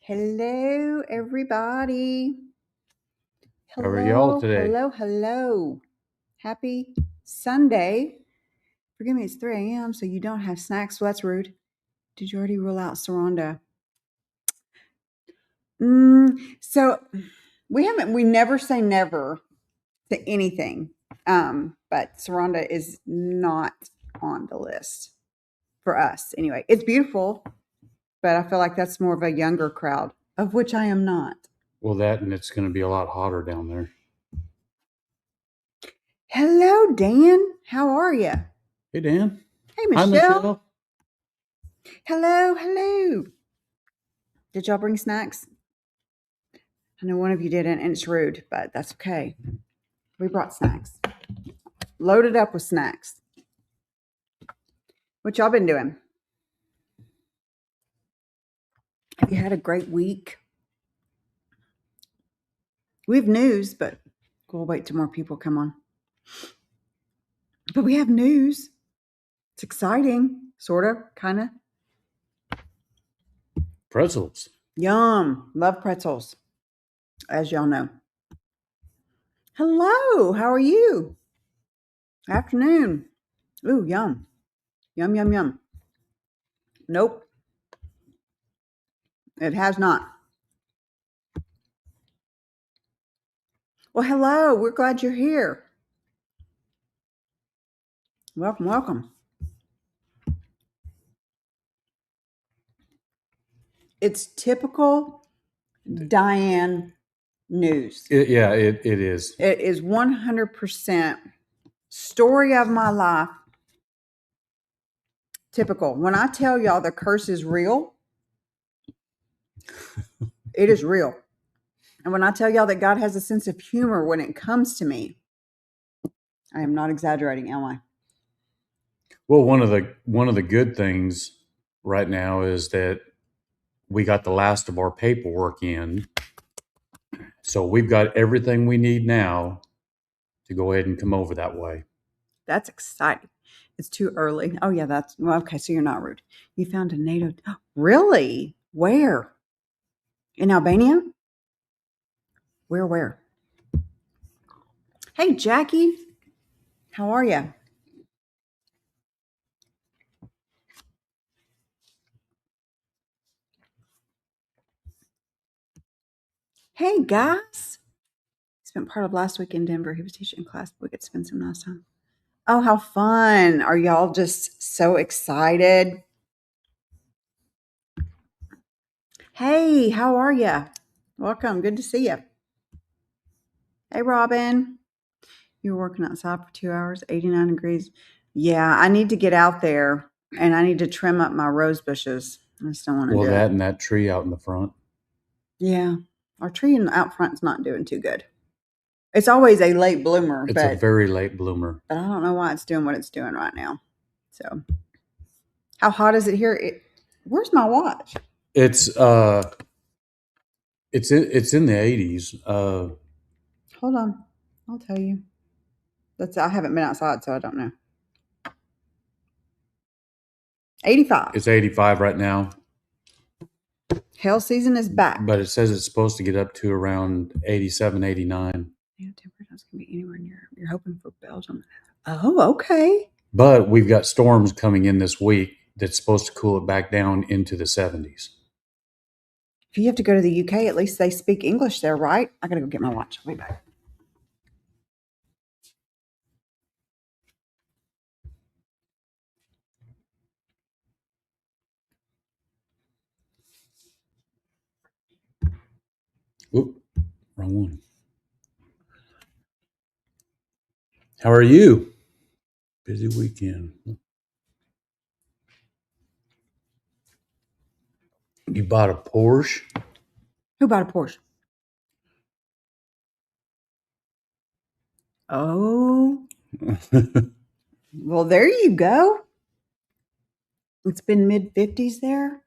Hello, everybody. How are y'all today? Hello. Happy Sunday. Forgive me, it's 3 a.m., so you don't have snacks. So that's rude. Did you already rule out Saranda? So we never say never to anything. But Saranda is not on the list for us. Anyway, it's beautiful, but I feel like that's more of a younger crowd, of which I am not. Well, that and it's going to be a lot hotter down there. Hello, Dan. How are you? Hey, Dan. Hey, Michelle. Hi, Michelle. Hello. Did y'all bring snacks? I know one of you didn't, and it's rude, but that's okay. We brought snacks. Loaded up with snacks. What y'all been doing? Have you had a great week? We have news, but we'll wait till more people come on. But we have news. It's exciting, sort of, kind of. Pretzels. Yum. Love pretzels, as y'all know. Hello. How are you? Afternoon. Ooh, yum. Yum. Nope. It has not. Well, hello. We're glad you're here. Welcome. It's typical Diane news. It is. It is 100% story of my life. Typical. When I tell y'all the curse is real, it is real. And when I tell y'all that God has a sense of humor when it comes to me, I am not exaggerating, am I? Well, one of the good things right now is that we got the last of our paperwork in. So we've got everything we need now to go ahead and come over that way. That's exciting. It's too early. Oh, yeah, okay, so you're not rude. You found a native. Really? Where? In Albania? Where? Hey, Jackie. How are you? Hey, guys. Spent part of last week in Denver. He was teaching class. We could spend some nice time. Oh, how fun. Are y'all just so excited? Hey, how are you? Welcome. Good to see you. Hey, Robin. You were working outside for 2 hours, 89 degrees. Yeah, I need to get out there, and I need to trim up my rose bushes. I just don't want to do that it. And that tree out in the front. Yeah, our tree out front's not doing too good. It's always a late bloomer. It's a very late bloomer. But I don't know why it's doing what it's doing right now. So, how hot is it here? Where's my watch? It's in the 80s. Hold on, I'll tell you. I haven't been outside, so I don't know. 85. It's 85 right now. Hail season is back. But it says it's supposed to get up to around 87, 89. Yeah, temperatures can be anywhere near. You're hoping for Belgium. Oh, okay. But we've got storms coming in this week that's supposed to cool it back down into the 70s. If you have to go to the UK, at least they speak English there, right? I gotta go get my watch. I'll be back. Oop, wrong one. How are you? Busy weekend. You bought a Porsche? Who bought a Porsche? Oh. Well, there you go. It's been mid-50s there.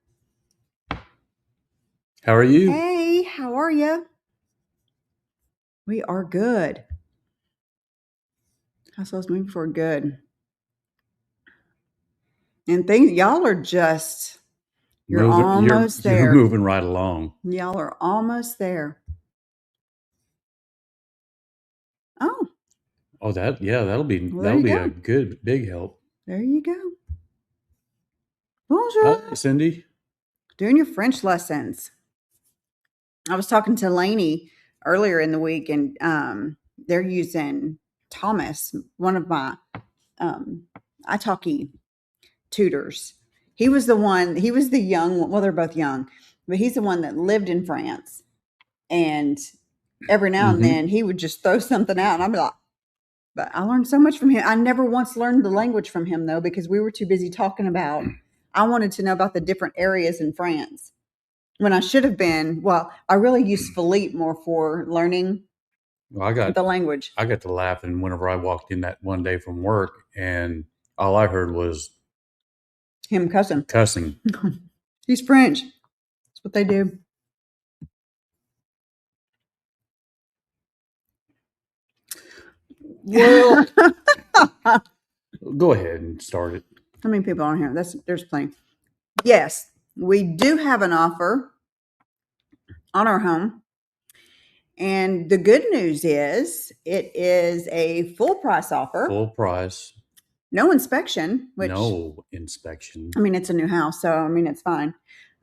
How are you? Hey, how are you? We are good. Households moving forward good. And y'all are just You're almost there. You're moving right along. Y'all are almost there. Oh, that'll be a good big help. There you go. Bonjour. Hi, Cindy. Doing your French lessons. I was talking to Lainey earlier in the week, and they're using Thomas, one of my italki tutors. He was the young one. Well, they're both young, but he's the one that lived in France. And every now and then he would just throw something out, and I'd be like, but I learned so much from him. I never once learned the language from him, though, because we were too busy talking about, I wanted to know about the different areas in France. When I should have been, I really used Philippe more for learning the language. I got to laughing whenever I walked in that one day from work, and all I heard was him cussing. He's French. That's what they do. Well, go ahead and start it. How many people are on here? There's plenty. Yes, we do have an offer on our home. And the good news is it is a full price offer. Full price. No inspection. No inspection. I mean, it's a new house, so I mean, it's fine.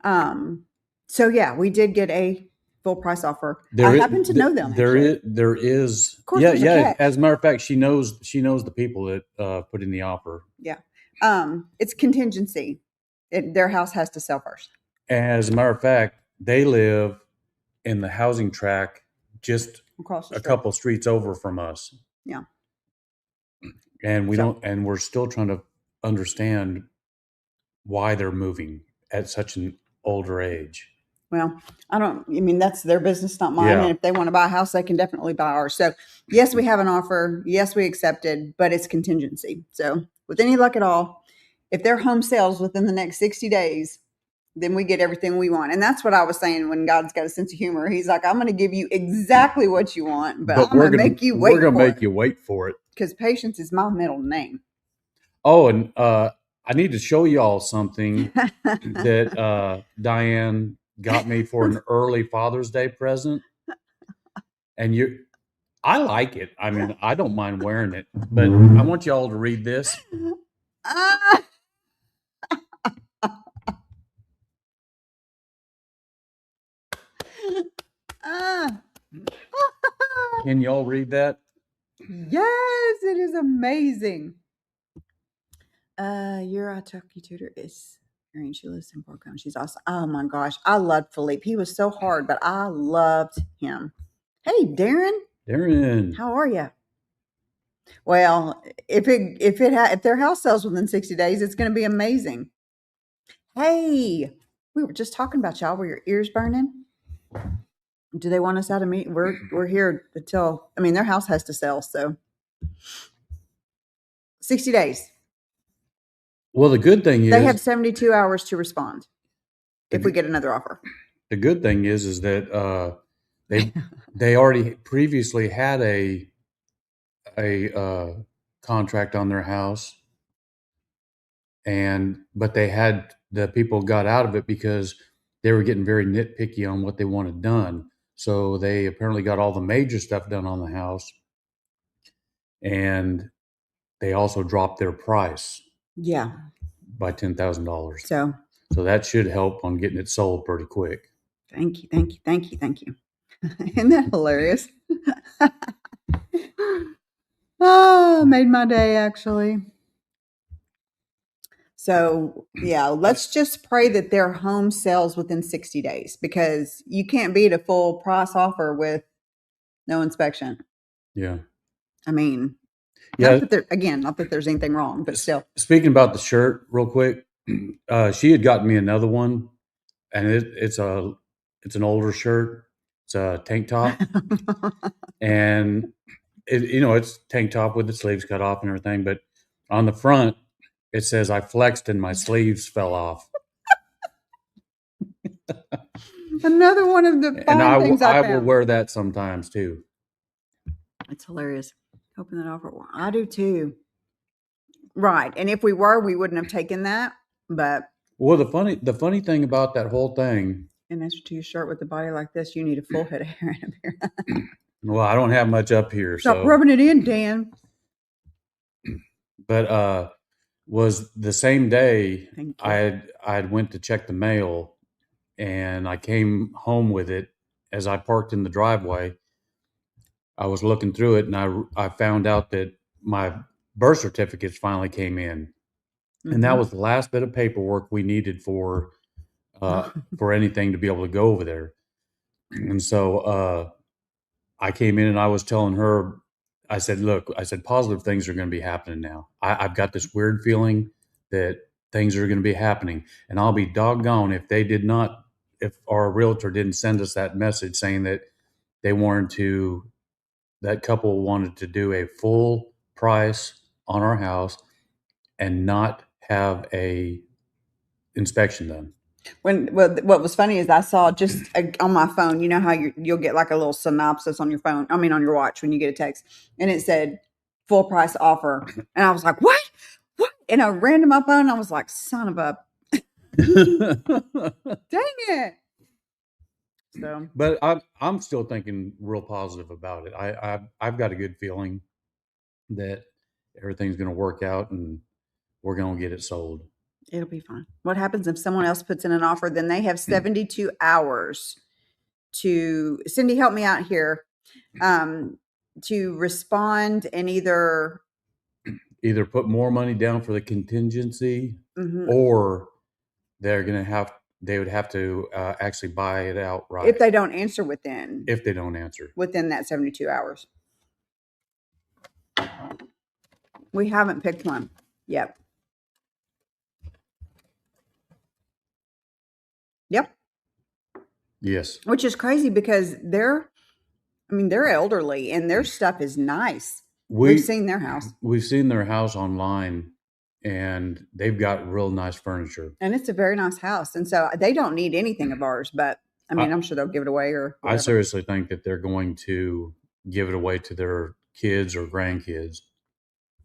So yeah, we did get a full price offer. I happen to know them. There is. Of course, yeah. As a matter of fact, she knows the people that put in the offer. Yeah. It's contingency. Their house has to sell first. As a matter of fact, they live in the housing tract just a couple streets over from us. Yeah. And we're still trying to understand why they're moving at such an older age. Well, that's their business, not mine. Yeah. And if they want to buy a house, they can definitely buy ours. So yes, we have an offer. Yes, we accepted, but it's contingency. So with any luck at all, if their home sells within the next 60 days, then we get everything we want. And that's what I was saying when God's got a sense of humor. He's like, I'm going to give you exactly what you want, but I'm going to make you wait for it. We're going to make you wait for it. Because patience is my middle name. Oh, and I need to show you all something that Diane got me for an early Father's Day present. And I like it. I mean, I don't mind wearing it, but I want you all to read this. Can y'all read that? Yes, it is amazing. Your italki tutor is Erin. She lives in Portcombe. She's awesome. Oh my gosh, I loved Philippe. He was so hard, but I loved him. Hey, Darren, how are you? Well, if their house sells within 60 days, it's going to be amazing. Hey, we were just talking about y'all. Were your ears burning? Do they want us out of meet? We're here until, their house has to sell. So 60 days. Well, the good thing is they have 72 hours to respond if we get another offer. The good thing is that they already previously had a contract on their house, but the people got out of it because they were getting very nitpicky on what they wanted done. So they apparently got all the major stuff done on the house, and they also dropped their price. Yeah. By $10,000. So that should help on getting it sold pretty quick. Thank you. Isn't that hilarious? Oh, made my day actually. So yeah, let's just pray that their home sells within 60 days, because you can't beat a full price offer with no inspection. Yeah. Not that there's anything wrong, but still. Speaking about the shirt real quick, she had gotten me another one, and it's an older shirt. It's a tank top, and it's tank top with the sleeves cut off and everything. But on the front, it says I flexed and my sleeves fell off. Another one of the fun things I will wear that sometimes too. It's hilarious. Hoping that offer. I do too. Right. And if we wouldn't have taken that. But Well, the funny thing about that whole thing. And as to your shirt with a body like this, you need a full head of hair in here. Well, I don't have much up here, Stop so rubbing it in, Dan. but was the same day Thank you. I had went to check the mail, and I came home with it. As I parked in the driveway, I was looking through it, and I found out that my birth certificates finally came in, and that was the last bit of paperwork we needed for anything to be able to go over there. And so I came in and I was telling her, I said, look, I said, positive things are going to be happening now. I've got this weird feeling that things are going to be happening, and I'll be doggone if they did not, if our realtor didn't send us that message saying that they wanted to, that couple wanted to do a full price on our house and not have a inspection done. What was funny is I saw just on my phone, you know how you'll get like a little synopsis on your phone, on your watch when you get a text, and it said full price offer, and I was like, what? And I ran to my phone, and I was like, son of a dang it. So, but I'm still thinking real positive about it. I've got a good feeling that everything's going to work out and we're going to get it sold. It'll be fine. What happens if someone else puts in an offer? Then they have 72 hours to, Cindy, help me out here, to respond and either put more money down for the contingency, or they would have to actually buy it outright if they don't answer within that 72 hours. We haven't picked one yet. Yep. Yes. Which is crazy because they're elderly and their stuff is nice. We've seen their house. We've seen their house online, and they've got real nice furniture. And it's a very nice house. And so they don't need anything of ours, but I mean, I'm sure they'll give it away or whatever. I seriously think that they're going to give it away to their kids or grandkids,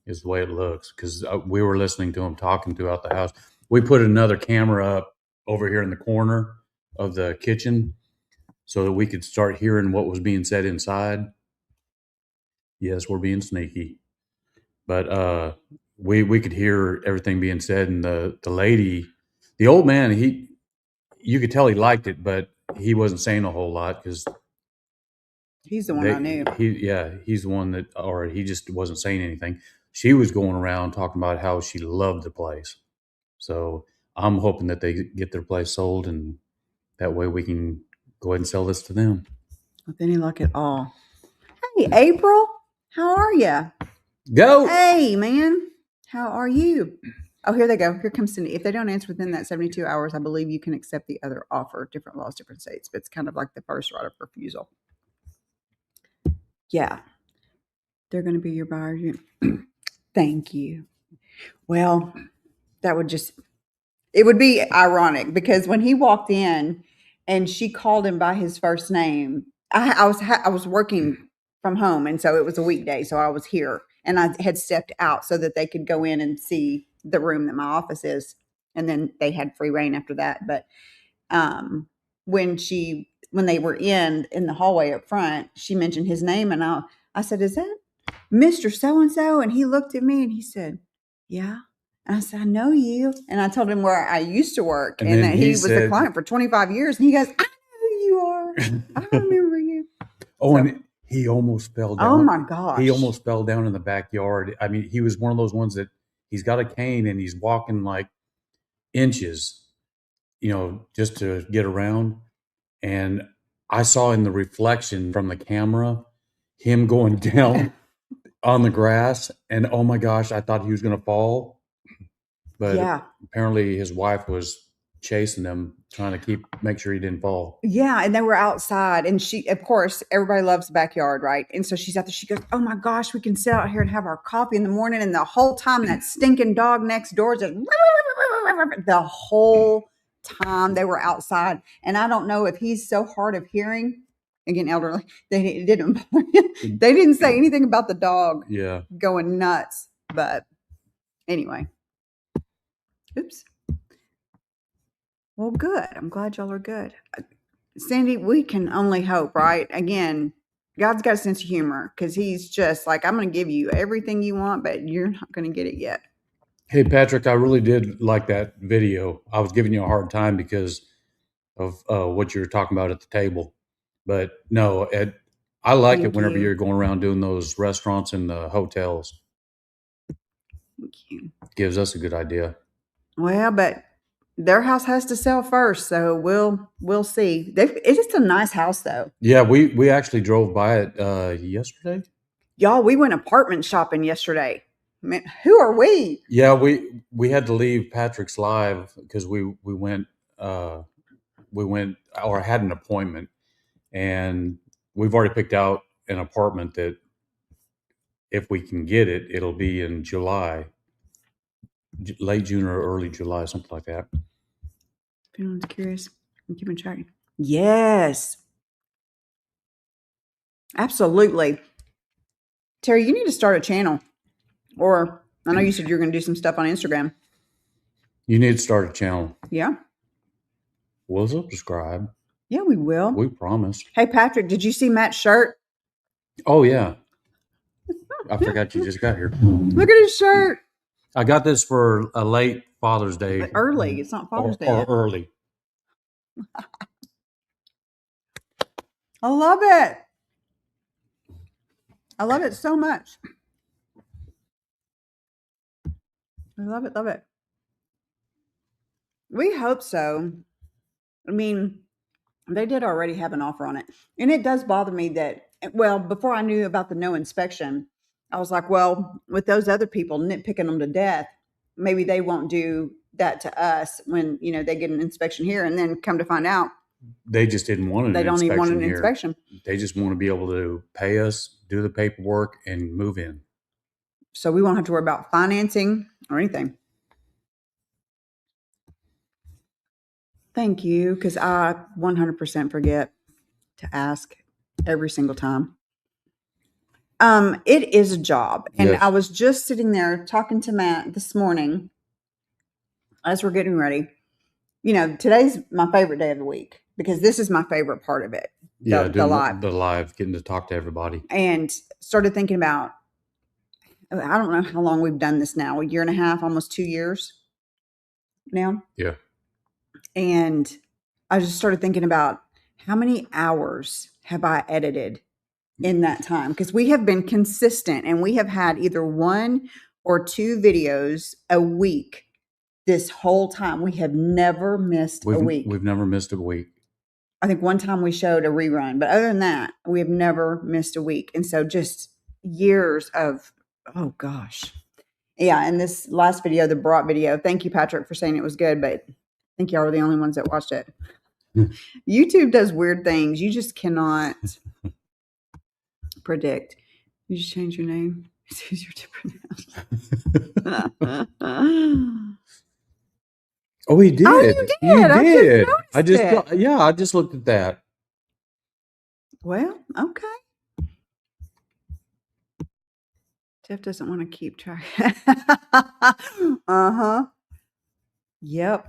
is the way it looks. Because we were listening to them talking throughout the house. We put another camera up over here in the corner of the kitchen so that we could start hearing what was being said inside. Yes, we're being sneaky. But we could hear everything being said, and the lady, the old man, you could tell he liked it, but he wasn't saying a whole lot because he's the one I knew. He's the one that, or he just wasn't saying anything. She was going around talking about how she loved the place. So I'm hoping that they get their place sold, and that way we can go ahead and sell this to them. With any luck at all. Hey, April, how are you? Go. Hey, man, how are you? Oh, here they go. Here comes Cindy. If they don't answer within that 72 hours, I believe you can accept the other offer. Different laws, different states, but it's kind of like the first right of refusal. Yeah. They're going to be your buyer. Thank you. Well, that would it would be ironic because when he walked in and she called him by his first name, I was working from home. And so it was a weekday. So I was here and I had stepped out so that they could go in and see the room that my office is. And then they had free reign after that. But when they were in the hallway up front, she mentioned his name. And I said, is that Mr. So-and-so? And he looked at me and he said, yeah. And I said, I know you. And I told him where I used to work and that he was a client for 25 years. And he goes, I know who you are. I remember you. Oh, so, and he almost fell down. Oh, my gosh. He almost fell down in the backyard. I mean, he was one of those ones that he's got a cane and he's walking like inches, just to get around. And I saw in the reflection from the camera him going down on the grass. And oh, my gosh, I thought he was going to fall. But apparently his wife was chasing him, trying to make sure he didn't fall. Yeah, and they were outside. And she, of course, everybody loves the backyard, right? And so she's out there. She goes, oh, my gosh, we can sit out here and have our coffee in the morning. And the whole time that stinking dog next door just the whole time they were outside. And I don't know if he's so hard of hearing, again, elderly, they didn't say anything about the dog going nuts. But anyway. Oops. Well, good. I'm glad y'all are good. Sandy, we can only hope, right? Again, God's got a sense of humor because he's just like, I'm going to give you everything you want, but you're not going to get it yet. Hey, Patrick, I really did like that video. I was giving you a hard time because of what you were talking about at the table. But no, Ed, I like Thank it whenever you. you're going around doing those restaurants and the hotels. Thank you. Gives us a good idea. Well, but their house has to sell first, so we'll see. It's just a nice house, though. Yeah, we actually drove by it yesterday. Y'all, we went apartment shopping yesterday. Man, who are we? Yeah, we had to leave Patrick's live because we went or had an appointment, and we've already picked out an apartment that if we can get it, it'll be in July, late June or early July, something like that. If anyone's curious, I'm keeping track. Yes. Absolutely. Terry, you need to start a channel. Or I know you said you're going to do some stuff on Instagram. You need to start a channel. Yeah. We'll subscribe. Yeah, we will. We promise. Hey, Patrick, did you see Matt's shirt? Oh, yeah. I forgot you just got here. Look at his shirt. I got this for a late Father's Day. But early. It's not Father's Day. Or early. I love it. I love it so much. I love it. Love it. We hope so. I mean, they did already have an offer on it. And it does bother me that, well, before I knew about the no inspection, I was like, well, with those other people nitpicking them to death, maybe they won't do that to us when, they get an inspection here. And then come to find out, they just didn't want an they don't even want an here. inspection. They just want to be able to pay us, do the paperwork, and move in. So we won't have to worry about financing or anything. Thank you, because I 100% forget to ask every single time. It is a job. And Yes. I was just sitting there talking to Matt this morning as we're getting ready. Today's my favorite day of the week because this is my favorite part of it. The live. The live, getting to talk to everybody. And started thinking about, I don't know how long we've done this now, a year and a half, almost 2 years now. Yeah. And I just started thinking about how many hours have I edited in that time? Because we have been consistent and we have had either 1 or 2 videos a week this whole time. We have never missed a week. We've never missed a week. I think one time we showed a rerun, but other than that, we have never missed a week. And so just years of, oh gosh. Yeah. And this last video, the brat video, thank you, Patrick, for saying it was good, but I think y'all were the only ones that watched it. YouTube does weird things. You just cannot predict. You just change your name. It's easier to pronounce. Oh, he did. Oh, you did. You did. I just looked at that. Well, okay. Jeff doesn't want to keep track. Uh-huh. Yep.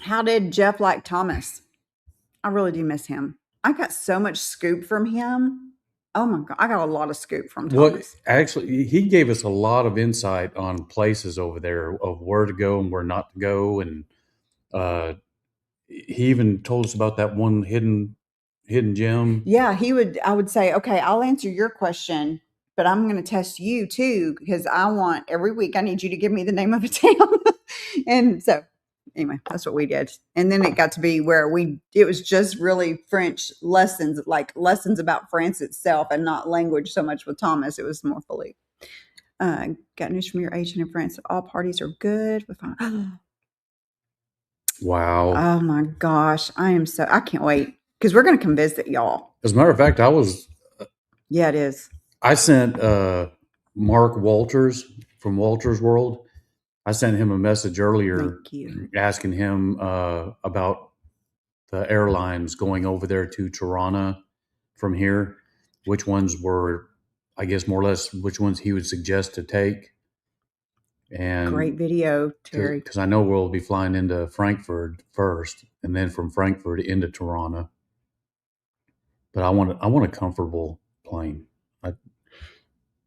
How did Jeff like Thomas? I really do miss him. I got so much scoop from him. Oh my God. I got a lot of scoop from Thomas. Well, actually, he gave us a lot of insight on places over there of where to go and where not to go. And he even told us about that one hidden gem. Yeah, I would say, okay, I'll answer your question, but I'm going to test you too, because every week I need you to give me the name of a town. And so anyway, that's what we did. And then it got to be where it was just really French lessons, like lessons about France itself and not language so much with Thomas. It was more fully, got news from your agent in France. All parties are good. Wow. Oh my gosh. I can't wait because we're going to come visit y'all. As a matter of fact, Yeah, it is. I sent Mark Walters from Walters World. I sent him a message earlier asking him about the airlines going over there to Tirana from here, which ones were, I guess, more or less which ones he would suggest to take. And great video, Terry. Because I know we'll be flying into Frankfurt first, and then from Frankfurt into Toronto. But I want a comfortable plane.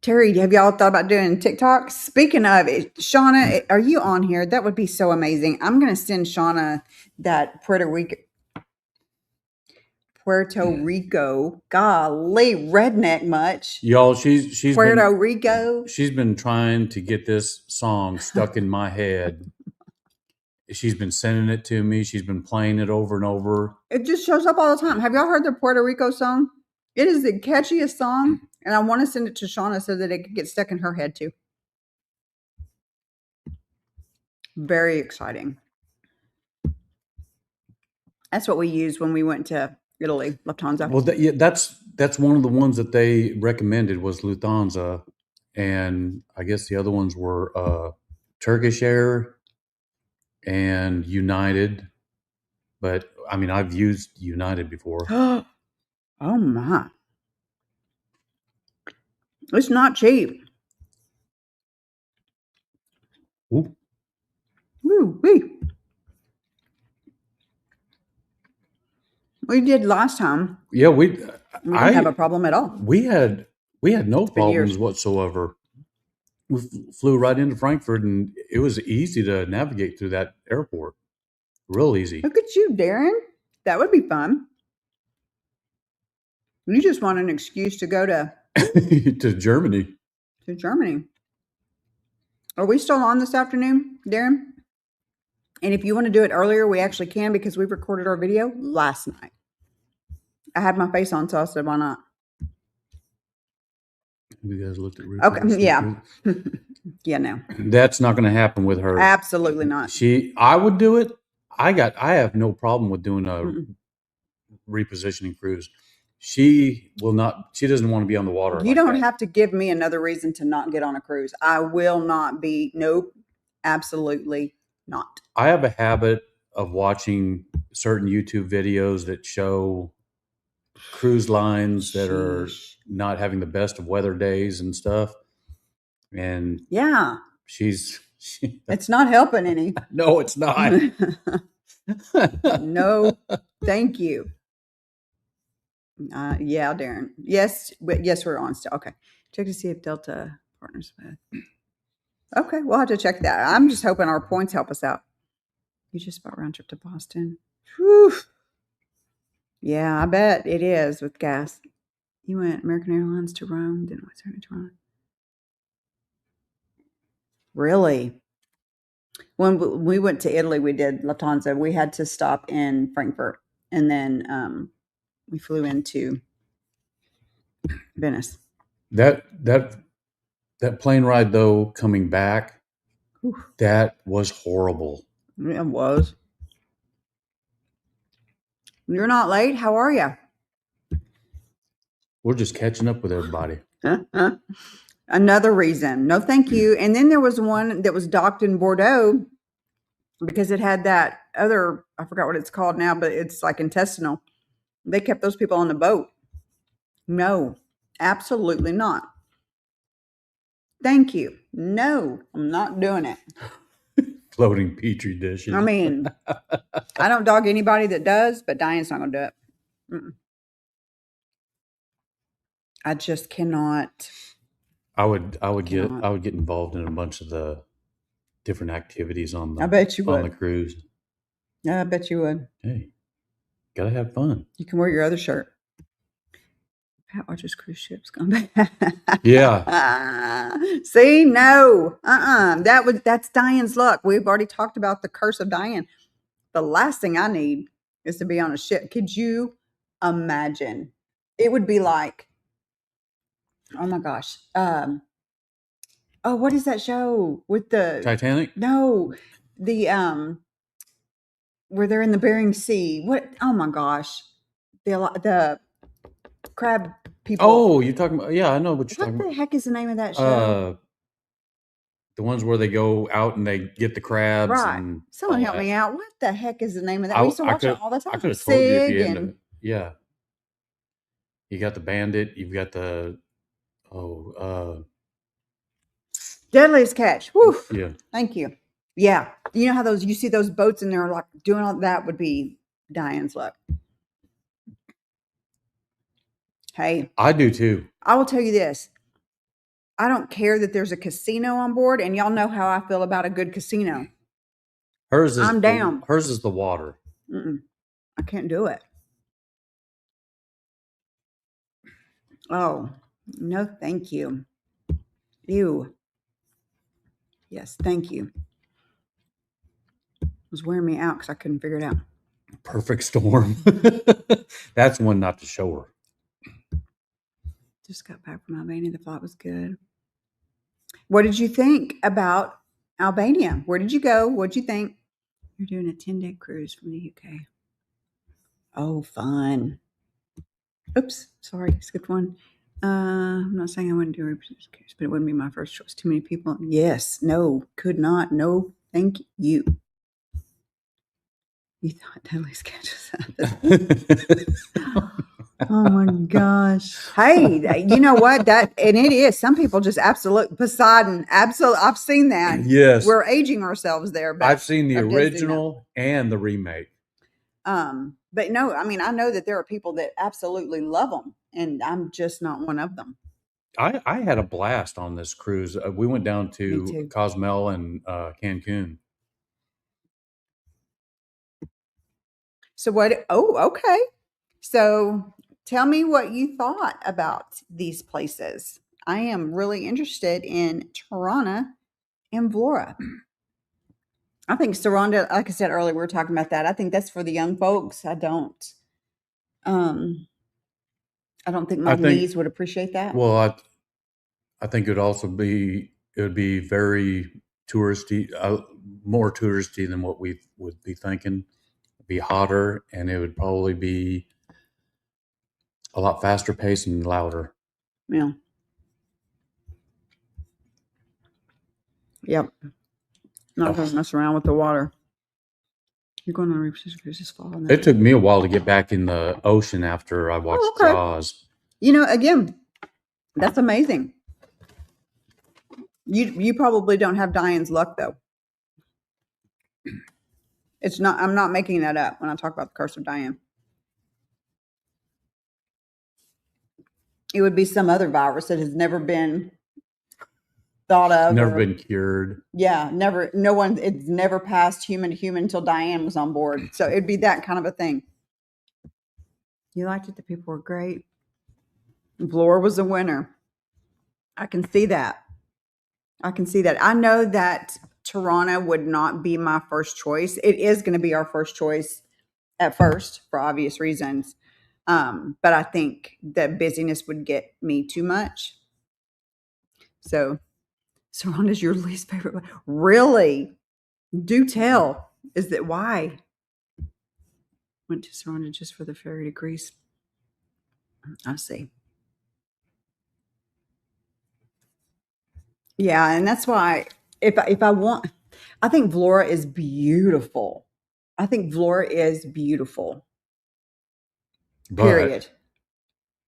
Terry, have y'all thought about doing TikTok? Speaking of it, Shauna, are you on here? That would be so amazing. I'm going to send Shauna that Puerto Rico, golly, redneck much. Y'all, she's Puerto Rico. She's been trying to get this song stuck in my head. She's been sending it to me. She's been playing it over and over. It just shows up all the time. Have y'all heard the Puerto Rico song? It is the catchiest song, and I want to send it to Shauna so that it could get stuck in her head too. Very exciting. That's what we used when we went to Italy, Lufthansa. Well, that's one of the ones that they recommended was Lufthansa, and I guess the other ones were Turkish Air and United. But I mean, I've used United before. Oh my! It's not cheap. Ooh. Woo wee. We did last time. Yeah, we didn't have a problem at all. We had no problems whatsoever. We flew right into Frankfurt, and it was easy to navigate through that airport. Real easy. Look at you, Darren. That would be fun. You just want an excuse to go to to Germany. To Germany. Are we still on this afternoon, Darren? And if you want to do it earlier, we actually can because we recorded our video last night. I had my face on, so I said, why not? You guys looked at Okay, yeah. Yeah, no. That's not going to happen with her. Absolutely not. I would do it. I have no problem with doing a repositioning cruise. She doesn't want to be on the water. You don't have to give me another reason to not get on a cruise. I will not be. Nope. Absolutely not. I have a habit of watching certain YouTube videos that show cruise lines that are not having the best of weather days and stuff. And yeah, it's not helping any. No, it's not. No, thank you. Yeah, Darren. Yes, we're on still. Okay. Check to see if Delta partners with. Okay, we'll have to check that. I'm just hoping our points help us out. You just bought round trip to Boston. Whew. Yeah, I bet it is with gas. You went American Airlines to Rome, then Western to Toronto. Really? When we went to Italy, we did Lufthansa. We had to stop in Frankfurt, and then we flew into Venice. That plane ride though, coming back, that was horrible. It was. You're not late. How are you? We're just catching up with everybody. Another reason. No, thank you. And then there was one that was docked in Bordeaux because it had that other, I forgot what it's called now, but it's like intestinal. They kept those people on the boat. No, absolutely not. Thank you. No, I'm not doing it. Floating petri dishes. I mean, I don't dog anybody that does, but Diane's not going to do it. Mm-mm. I just cannot. I would get involved in a bunch of the different activities on the. I bet you would. On the cruise. Yeah, I bet you would. Hey, gotta have fun. You can wear your other shirt. Pat watches cruise ships come back. Yeah. See, no, that's Diane's luck. We've already talked about the curse of Diane. The last thing I need is to be on a ship. Could you imagine? It would be like, oh my gosh. What is that show with the Titanic? No, the where they're in the Bering Sea. What? Oh my gosh, the crab people. Oh, you're talking about? Yeah, I know what you're talking about. What the heck is the name of that show? The ones where they go out and they get the crabs. Right. And someone help me out. What the heck is the name of that? We used to watch it all the time. I could have told you at the end of it. Yeah. You got the bandit. You've got the Deadliest catch. Whew. Yeah. Thank you. Yeah. You know how you see those boats and they're like doing all that would be Diane's luck. Hey. I do too. I will tell you this. I don't care that there's a casino on board, and y'all know how I feel about a good casino. I'm down. Hers is the water. I can't do it. Oh, no, thank you. Ew. Yes, thank you. It was wearing me out because I couldn't figure it out. Perfect storm. That's one not to show her. Just got back from Albania. The flight was good. What did you think about Albania? Where did you go? What did you think? You're doing a 10-day cruise from the UK. Oh, fun. Oops, sorry, skipped one. I'm not saying I wouldn't do a cruise, but it wouldn't be my first choice. Too many people. Yes, no, could not. No, thank you. You thought Deadly Sketches. Oh my gosh. Hey, you know what? And it is. Some people just Poseidon. I've seen that. Yes. We're aging ourselves there. But I've seen the original and the remake. But no, I mean, I know that there are people that absolutely love them, and I'm just not one of them. I had a blast on this cruise. We went down to Cozumel and Cancun. So what? Oh, okay. So tell me what you thought about these places. I am really interested in Tirana and Vlora. I think Saranda, like I said earlier, we were talking about that. I think that's for the young folks. I don't think my niece would appreciate that. Well, I think it would be very touristy, more touristy than what we would be thinking. It'd be hotter, and it would probably be a lot faster paced and louder. Yeah. Yep. Not going to mess around with the water. You're going on a reef cruise this fall. It took me a while to get back in the ocean after I watched Jaws. You know, again, that's amazing. You probably don't have Diane's luck though. It's not. I'm not making that up when I talk about the curse of Diane. It would be some other virus that has never been thought of. Never been cured. Yeah, never. No one. It's never passed human to human until Diane was on board. So it'd be that kind of a thing. You liked it. The people were great. Vlora was a winner. I can see that. I know that Tirana would not be my first choice. It is going to be our first choice at first for obvious reasons. But I think that busyness would get me too much. So Saranda's your least favorite. Really? Do tell. Is that why? Went to Saranda just for the ferry to Greece. I see. Yeah, and that's why if I want, I think Vlora is beautiful. Period.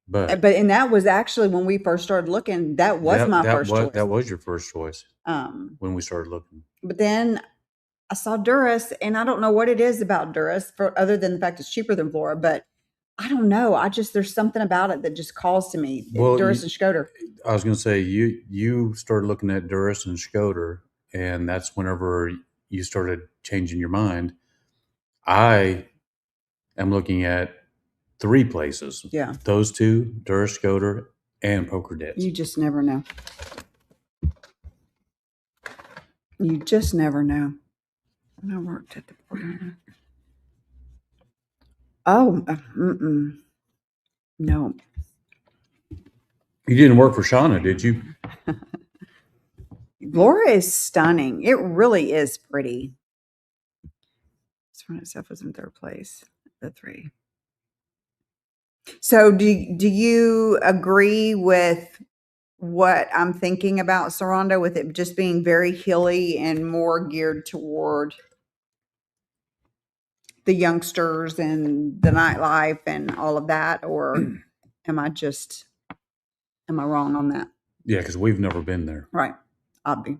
But and that was actually when we first started looking. That was my first choice. That was your first choice. When we started looking. But then I saw Duras, and I don't know what it is about Duras, other than the fact it's cheaper than Vlora. But I don't know. There's something about it that just calls to me. Well, Duras and Skoder. I was going to say you started looking at Duras and Skoder, and that's whenever you started changing your mind. I am looking at 3 places. Yeah. Those 2, Duras, Skoder, and Poker Debts. You just never know. You just never know. I worked at the border. Oh, no. You didn't work for Shauna, did you? Vlora is stunning. It really is pretty. This one itself was in 3rd place. The 3. So do you agree with what I'm thinking about Saranda, with it just being very hilly and more geared toward the youngsters and the nightlife and all of that? Or am I wrong on that? Yeah, because we've never been there. Right. Obby.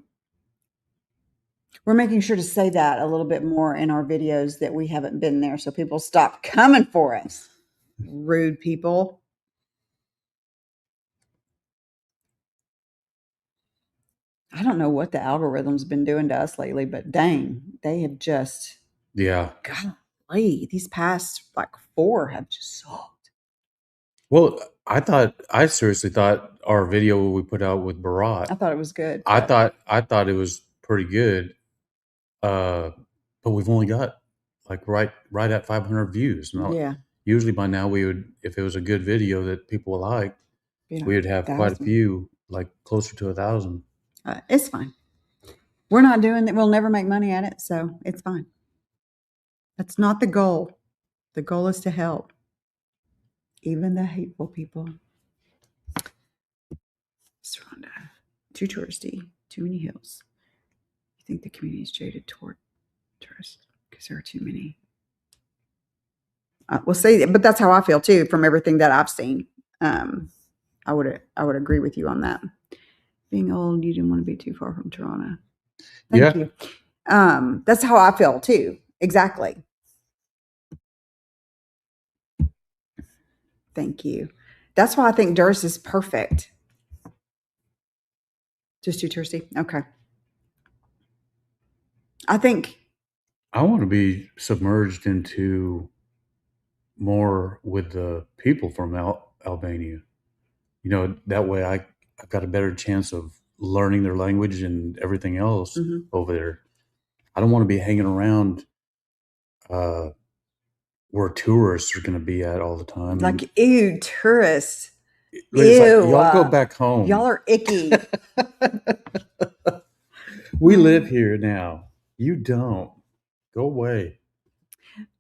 We're making sure to say that a little bit more in our videos that we haven't been there so people stop coming for us. Rude people. I don't know what the algorithm's been doing to us lately, but dang, they have just, golly, these past like 4 have just sucked. Well, I seriously thought our video we put out with Barat, I thought it was good. I thought it was pretty good. But we've only got like right at 500 views. Yeah. Usually by now we would, if it was a good video that people liked, we would have quite a few, like closer to 1,000. It's fine. We're not doing that. We'll never make money at it, so it's fine. That's not the goal. The goal is to help even the hateful people. Rhonda, too touristy, too many hills. You think the community is jaded toward tourists because there are too many? We'll say that, but that's how I feel too from everything that I've seen. I would agree with you on that. Being old, you didn't want to be too far from Toronto. Thank you. That's how I feel too. Exactly. Thank you. That's why I think Durst is perfect. Just too touristy. Okay. I think I want to be submerged into more with the people from Albania. You know, that way I've got a better chance of learning their language and everything else over there. I don't want to be hanging around where tourists are going to be at all the time. Like, ew, tourists. Ew. Like, y'all go back home. Y'all are icky. We live here now. You don't. Go away.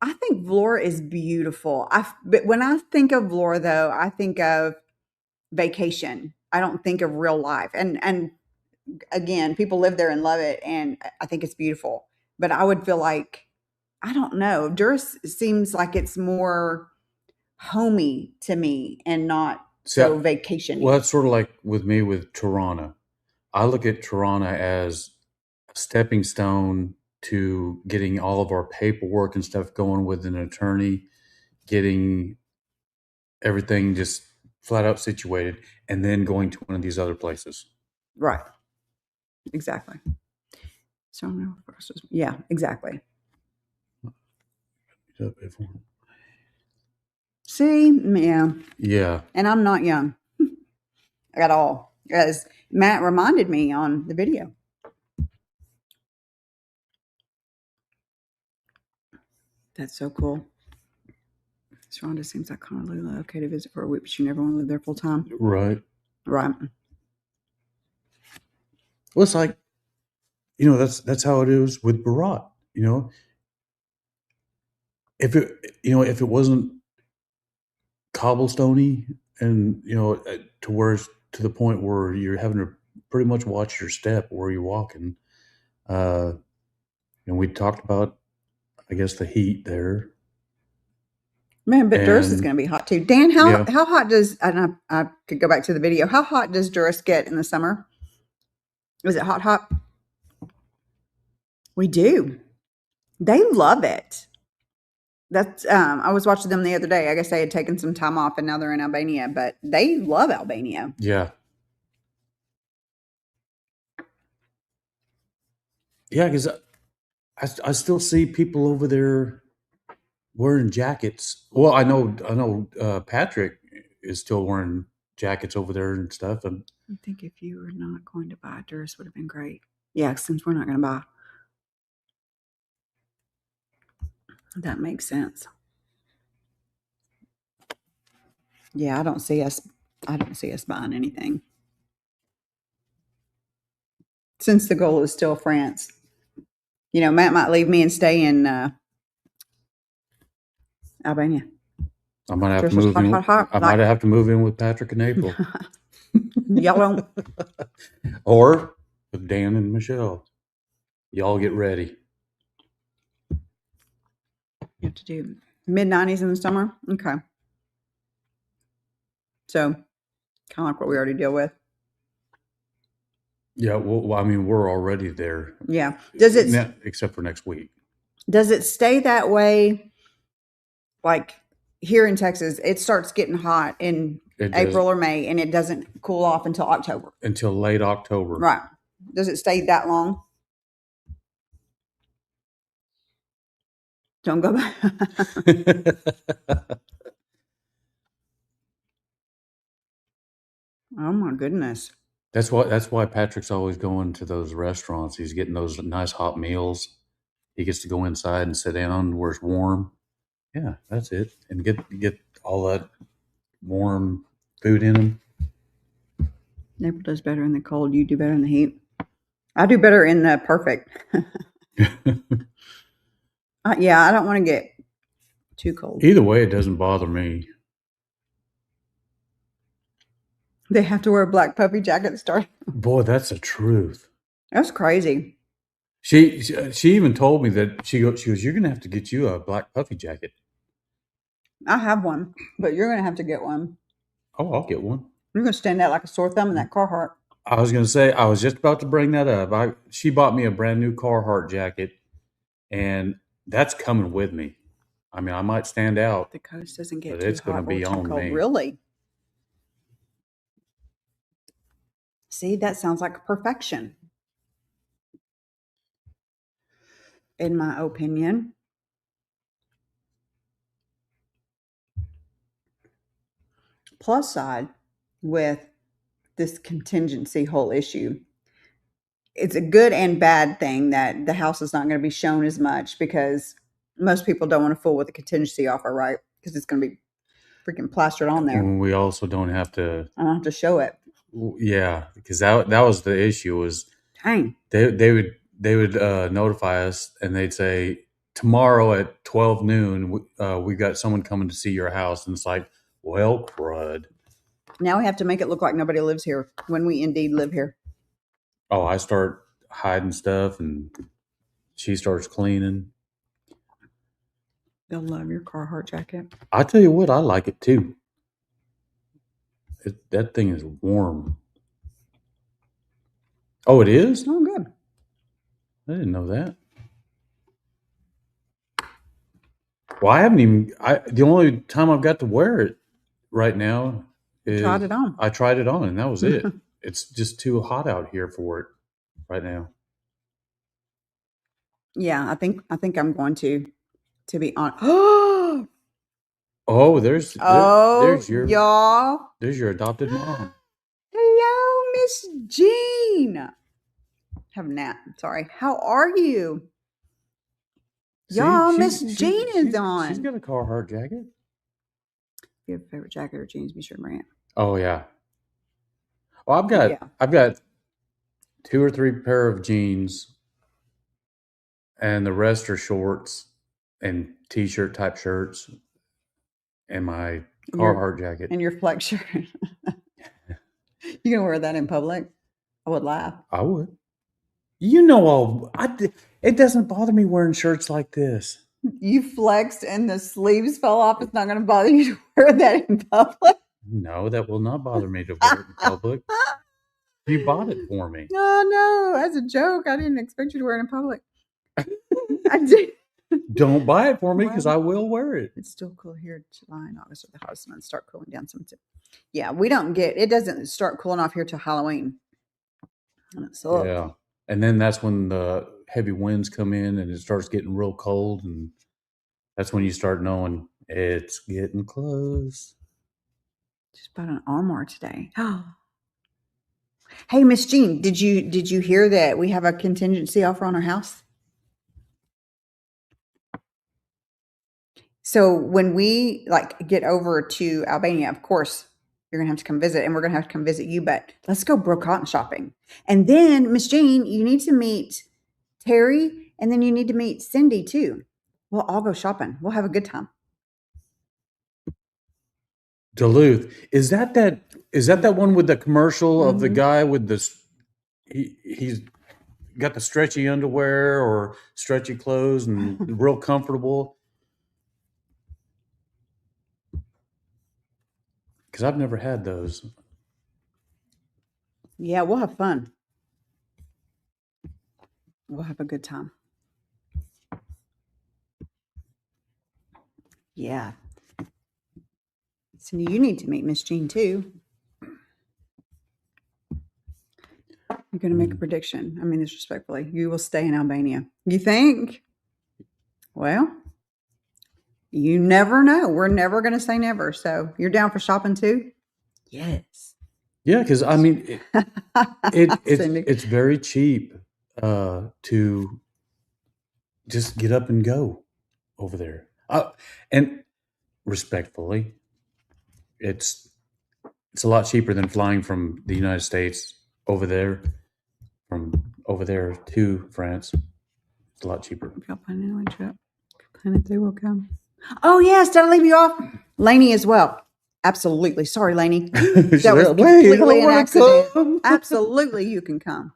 I think Vlora is beautiful. But when I think of Vlora, though, I think of vacation. I don't think of real life. And again, people live there and love it, and I think it's beautiful. But I would feel like, I don't know, Durst seems like it's more homey to me and not so vacation-y. Well, that's sort of like with me with Toronto. I look at Toronto as a stepping stone to getting all of our paperwork and stuff going with an attorney, getting everything just flat out situated, and then going to one of these other places. Right. Exactly. So, yeah, exactly. See, yeah. Yeah. And I'm not young at all, as Matt reminded me on the video. That's so cool. Rhonda seems like Honolulu, okay to visit for a week, but you never want to live there full time. Right. Right. Well, it's like, you know, that's how it is with Barat. You know, if it wasn't cobblestoney and to the point where you're having to pretty much watch your step where you're walking, and we talked about, I guess, the heat there. Man, but Durst is going to be hot too. Dan, how hot does, and I could go back to the video, how hot does Durst get in the summer? Is it hot? We do. They love it. That's I was watching them the other day. I guess they had taken some time off and now they're in Albania, but they love Albania. Yeah. Yeah, because I still see people over there wearing jackets. Well, I know Patrick is still wearing jackets over there and stuff. And I think if you were not going to buy, Durst would have been great. Yeah, since we're not going to buy. That makes sense. Yeah, I don't see us buying anything. Since the goal is still France. You know, Matt might leave me and stay in Albania. I might have to move in. I might have to move in with Patrick in April. Y'all don't. Or with Dan and Michelle. Y'all get ready. You have to do mid-90s in the summer? Okay. So, kind of like what we already deal with. Yeah, well, I mean, we're already there. Yeah. Does it Except for next week. does it stay that way? Like here in Texas, it starts getting hot in It does April or May, and it doesn't cool off until October. until late October. Right. Does it stay that long? Don't go back. Oh my goodness. That's why Patrick's always going to those restaurants. He's getting those nice hot meals. He gets to go inside and sit down where it's warm. Yeah, that's it. And get all that warm food in him. April does better in the cold. You do better in the heat. I do better in the perfect. Yeah, I don't want to get too cold. Either way, it doesn't bother me. They have to wear a black puffy jacket start. Boy, that's the truth. That's crazy. She even told me that she goes, you're gonna have to get you a black puffy jacket. I have one, but you're gonna have to get one. Oh, I'll get one. You're gonna stand out like a sore thumb in that Carhartt. I was gonna say, I was just about to bring that up. She bought me a brand new Carhartt jacket, and that's coming with me. I mean, I might stand out. The coast doesn't get But too it's gonna hot be or too on cold. me. Really? See, that sounds like perfection, in my opinion. Plus side with this contingency whole issue, it's a good and bad thing that the house is not going to be shown as much because most people don't want to fool with a contingency offer, right? Because it's going to be freaking plastered on there. We also don't have to. I don't have to show it. Yeah, because that was the issue. Was Dang. they would notify us and they'd say tomorrow at 12 noon we got someone coming to see your house, and it's like, well, crud. Now we have to make it look like nobody lives here when we indeed live here. Oh, I start hiding stuff and she starts cleaning. They'll love your Carhartt jacket. I tell you what, I like it too. That thing is warm. Oh, it is? Oh, good. I didn't know that. Well, I haven't even. The only time I've got to wear it right now is Tried it on. I tried it on, and that was it. It's just too hot out here for it right now. Yeah, I think I'm going to be on. Oh, there's your y'all. There's your adopted mom. Hello, Miss Jean. Have a nap. Sorry. How are you? Y'all, Miss Jean is on. She's got a Carhartt jacket. If you have a favorite jacket or jeans, be sure to bring it. Oh yeah. Well, I've got 2 or 3 pair of jeans, and the rest are shorts and t-shirt type shirts, and my Carhartt jacket and your flex shirt. You gonna wear that in public? I would laugh. I would. You know, it doesn't bother me wearing shirts like this. You flexed and the sleeves fell off. It's not going to bother you to wear that in public? No, that will not bother me to wear it in public. You bought it for me. No, as a joke. I didn't expect you to wear it in public. I did. Don't buy it for me because I will wear it. It's still cool here. July and August are the hottest months. Start cooling down some too. Yeah, we don't get it. Doesn't start cooling off here till Halloween. And it sucks. Yeah, and then that's when the heavy winds come in and it starts getting real cold, and that's when you start knowing it's getting close. Just bought an armoire today. Hey, Miss Jean, did you hear that we have a contingency offer on our house? So when we get over to Albania, of course, you're gonna have to come visit, and we're gonna have to come visit you. But let's go bro cotton shopping, and then Miss Jean, you need to meet Terry, and then you need to meet Cindy too. We'll all go shopping. We'll have a good time. Duluth, is that one with the commercial of the guy with this? He's got the stretchy underwear or stretchy clothes and real comfortable. Because I've never had those. Yeah, we'll have fun. We'll have a good time. Yeah. Cindy, you need to meet Miss Jean too. You're going to make a prediction. I mean, this respectfully. You will stay in Albania. You think? Well, you never know. We're never going to say never. So you're down for shopping too? Yes. Yeah, because I mean, Cindy. it's very cheap to just get up and go over there. And respectfully, it's a lot cheaper than flying from the United States over there, from over there to France. It's a lot cheaper. If y'all plan anyway, trip, plan if they will come. Oh yes, did I leave you off? Lainey as well. Absolutely. Sorry, Lainey. That was completely an accident. Come. Absolutely, you can come.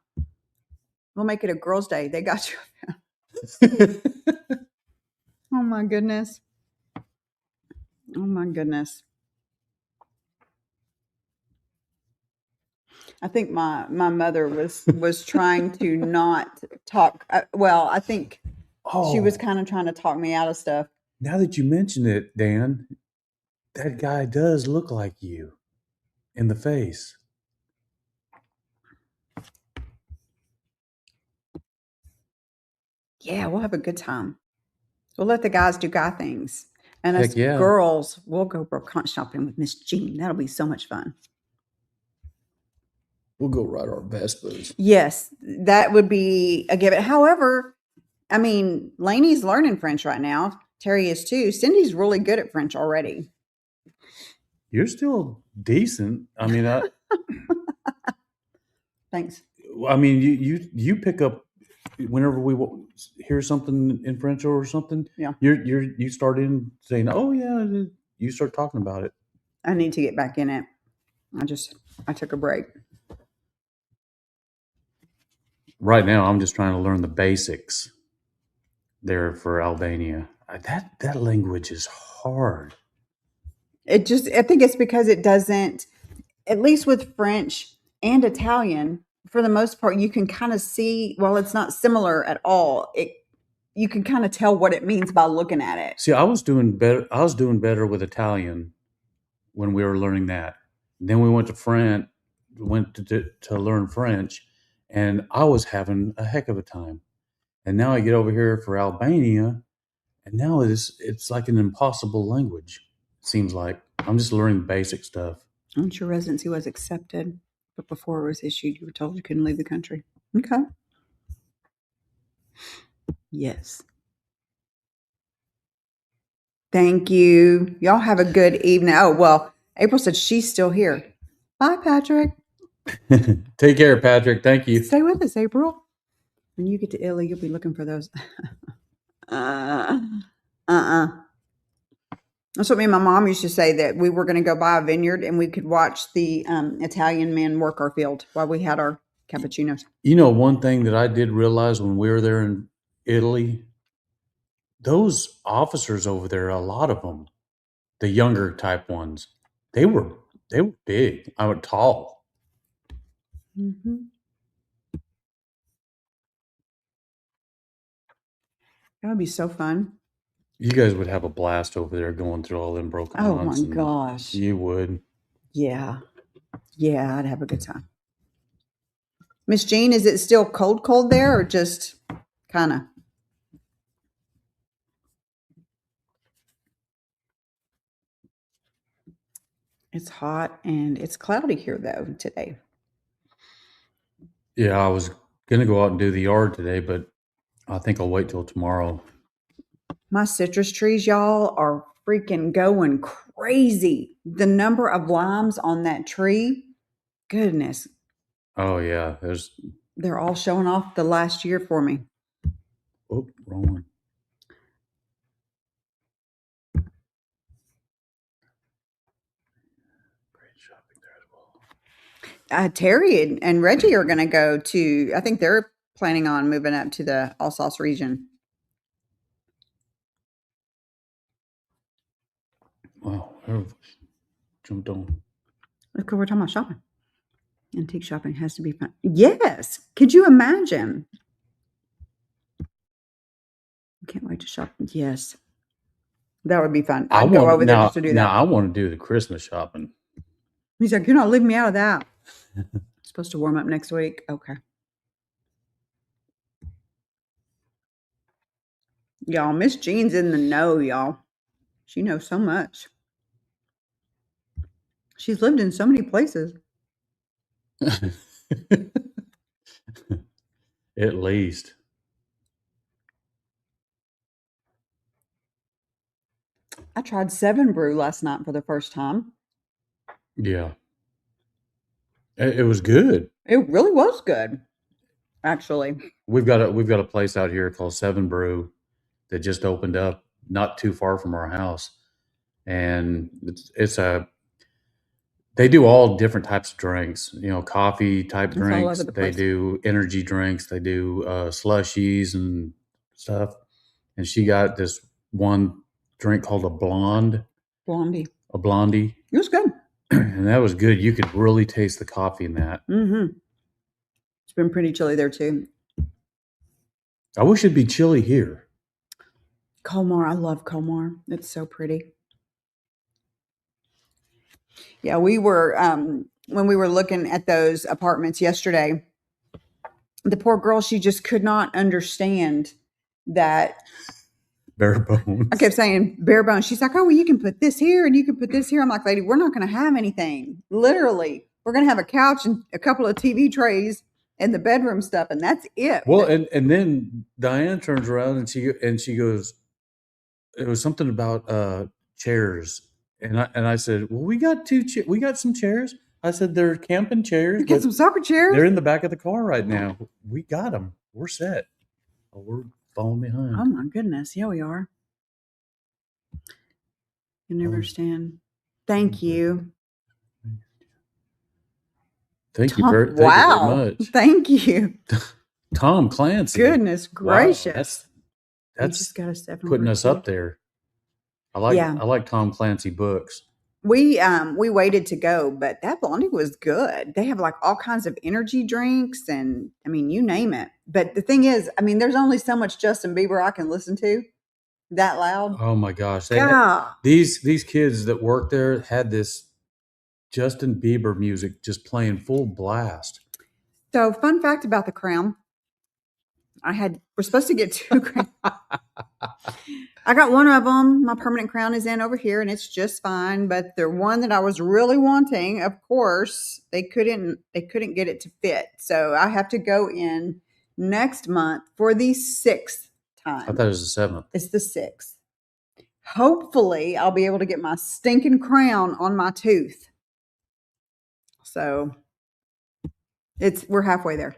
We'll make it a girls' day. They got you. Oh my goodness. Oh my goodness. I think my mother was trying to not talk. Well, I think she was kind of trying to talk me out of stuff. Now that you mention it, Dan, that guy does look like you in the face. Yeah, we'll have a good time. We'll let the guys do guy things. And Heck us yeah. girls, we'll go brocante shopping with Miss Jean. That'll be so much fun. We'll go ride our Vespas. Yes, that would be a given. However, I mean, Lainey's learning French right now. Terry is too. Cindy's really good at French already. You're still decent. I mean, Thanks. I mean, you pick up whenever we hear something in French or something. Yeah. You start in saying, "Oh yeah," you start talking about it. I need to get back in it. I took a break. Right now, I'm just trying to learn the basics there for Albania. That language is hard. I think it's because it doesn't, at least with French and Italian, for the most part, you can kind of see, well, it's not similar at all. You can kind of tell what it means by looking at it. See, I was doing better with Italian when we were learning that. Then we went to learn French, and I was having a heck of a time. And now I get over here for Albania, and now it's like an impossible language. It seems like I'm just learning basic stuff. Once your residency was accepted, but before it was issued, you were told you couldn't leave the country. Okay. Yes. Thank you. Y'all have a good evening. Oh, well, April said she's still here. Bye, Patrick. Take care, Patrick. Thank you. Stay with us, April. When you get to Italy, you'll be looking for those. That's what me and my mom used to say, that we were going to go buy a vineyard and we could watch the Italian men work our field while we had our cappuccinos. You know, one thing that I did realize when we were there in Italy, those officers over there, a lot of them, the younger type ones, they were big. I was tall. Mm-hmm. That would be so fun. You guys would have a blast over there going through all them broken Oh my gosh. You would. Yeah. Yeah, I'd have a good time. Miss Jean, is it still cold there or just kind of? It's hot and it's cloudy here though today. Yeah, I was going to go out and do the yard today, but I think I'll wait till tomorrow. My citrus trees, y'all, are freaking going crazy. The number of limes on that tree, goodness. Oh, yeah. They're all showing off the last year for me. Oh, wrong one. Great shopping there as well. Terry and Reggie are going to go to, I think they're planning on moving up to the Alsace region. Wow, everybody jumped on. Look, we're talking about shopping. Antique shopping has to be fun. Yes. Could you imagine? Can't wait to shop. Yes. That would be fun. I'd go over there just to do that. Now I want to do the Christmas shopping. He's like, you're not leaving me out of that. Supposed to warm up next week. Okay. Y'all, Miss Jean's in the know, y'all. She knows so much. She's lived in so many places. At least. I tried 7 Brew last night for the first time. Yeah. It was good. It really was good, actually. We've got a place out here called 7 Brew that just opened up not too far from our house. And they do all different types of drinks, coffee type drinks. They do energy drinks. They do slushies and stuff. And she got this one drink called a blondie. It was good. And that was good. You could really taste the coffee in that. Mm-hmm. It's been pretty chilly there too. I wish it'd be chilly here. Colmar. I love Colmar. It's so pretty. Yeah, we were, when we were looking at those apartments yesterday, the poor girl, she just could not understand that. Bare bones. I kept saying bare bones. She's like, oh, well, you can put this here and you can put this here. I'm like, lady, we're not going to have anything. Literally, we're going to have a couch and a couple of TV trays and the bedroom stuff, and that's it. Well, and then Diane turns around and she goes, it was something about chairs, and I said, well, we got some chairs. I said, they're camping chairs. You get some soccer chairs. They're in the back of the car right now. We got them. We're set. Oh, we're falling behind. Oh my goodness, yeah, we are. You never understand. Thank you. Thank you very much. Thank you. Tom Clancy. Goodness gracious. Wow, that's putting us up there. I like Tom Clancy books. We waited to go, but that blondie was good. They have like all kinds of energy drinks and I mean, you name it. But the thing is, I mean, there's only so much Justin Bieber I can listen to that loud. Oh my gosh. These kids that work there had this Justin Bieber music just playing full blast. So fun fact about the crown. We're supposed to get 2 crowns. I got one of them. My permanent crown is in over here and it's just fine. But the one that I was really wanting, of course, they couldn't get it to fit. So I have to go in next month for the 6th time. I thought it was the 7th. It's the 6th. Hopefully I'll be able to get my stinking crown on my tooth. So we're halfway there.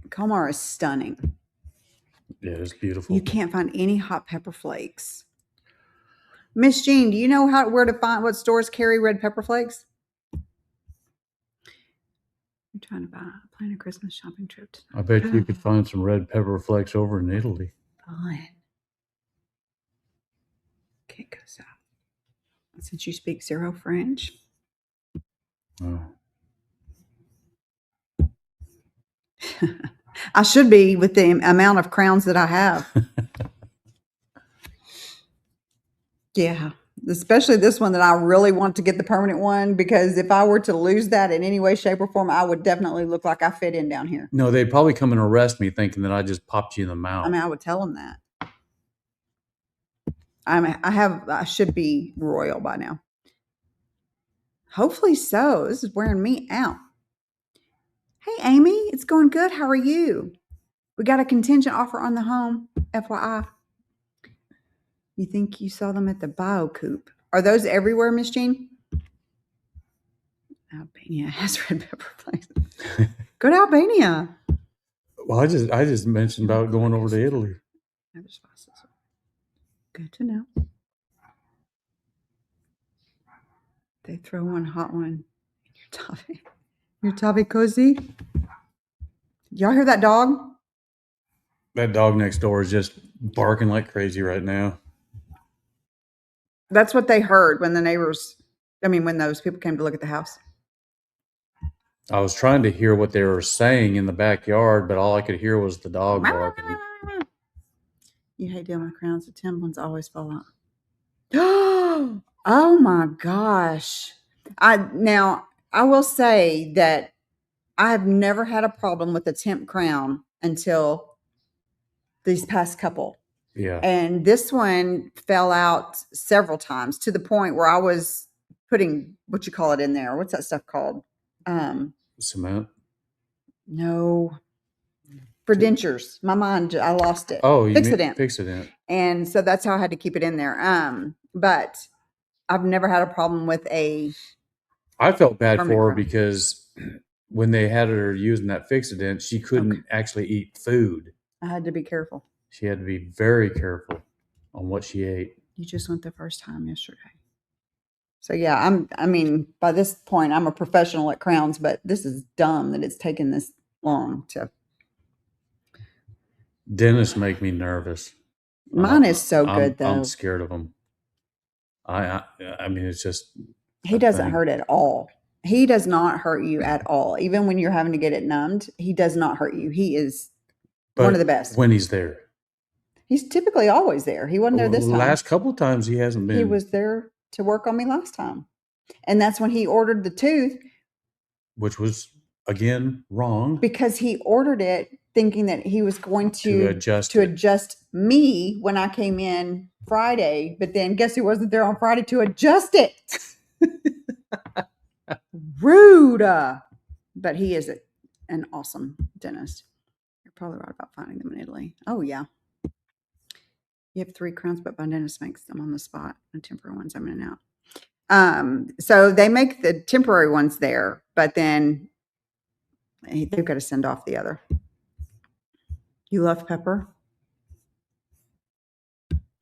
Colmar is stunning. Yeah, it's beautiful. You can't find any hot pepper flakes. Miss Jean, do you know where to find what stores carry red pepper flakes? I'm trying to plan a Christmas shopping trip tonight. I bet you could find some red pepper flakes over in Italy. Fine. Can't go south. Since you speak 0 French. Oh. I should be with the amount of crowns that I have. Yeah, especially this one that I really want to get the permanent one because if I were to lose that in any way, shape, or form, I would definitely look like I fit in down here. No, they'd probably come and arrest me thinking that I just popped you in the mouth. I mean, I would tell them that. I should be royal by now. Hopefully so. This is wearing me out. Hey, Amy, it's going good. How are you? We got a contingent offer on the home, FYI. You think you saw them at the Bio Coop? Are those everywhere, Miss Jean? Albania has red pepper flakes. Go to Albania. Well, I just mentioned about going over to Italy. Good to know. They throw one hot one in your toffee. Your toffee cozy. Y'all hear that dog? That dog next door is just barking like crazy right now. That's what they heard when when those people came to look at the house. I was trying to hear what they were saying in the backyard, but all I could hear was the dog barking. You hate dealing with crowns. The Tim ones always fall out. Oh my gosh. Now I will say that I have never had a problem with the temp crown until these past couple. Yeah. And this one fell out several times to the point where I was putting what you call it in there. What's that stuff called? Cement? No. For dentures. My mind, I lost it. Oh, you Fix mean it in. Fix-A-Dent. And so that's how I had to keep it in there. But I've never had a problem with a. I felt bad permanent for her crown. because when they had her using that Fix-A-Dent, she couldn't actually eat food. I had to be careful. She had to be very careful on what she ate. You just went the first time yesterday. So yeah, I mean, by this point, I'm a professional at crowns, but this is dumb that it's taken this long to. Dentists make me nervous. Mine is so good though. I'm scared of them. I mean, it's just. He doesn't hurt at all. He does not hurt you at all. Even when you're having to get it numbed, he does not hurt you. He is one of the best. When he's there. He's typically always there. He wasn't there this time. The last couple of times he hasn't been. He was there to work on me last time. And that's when he ordered the tooth. Which was, again, wrong. Because he ordered it thinking that he was going to adjust me when I came in Friday. But then guess who wasn't there on Friday to adjust it? Rude. But he is an awesome dentist. You're probably right about finding them in Italy. Oh, yeah. You have 3 crowns, but my dentist makes them on the spot. The temporary ones I'm in and out. So they make the temporary ones there, but then they've got to send off the other. You love pepper?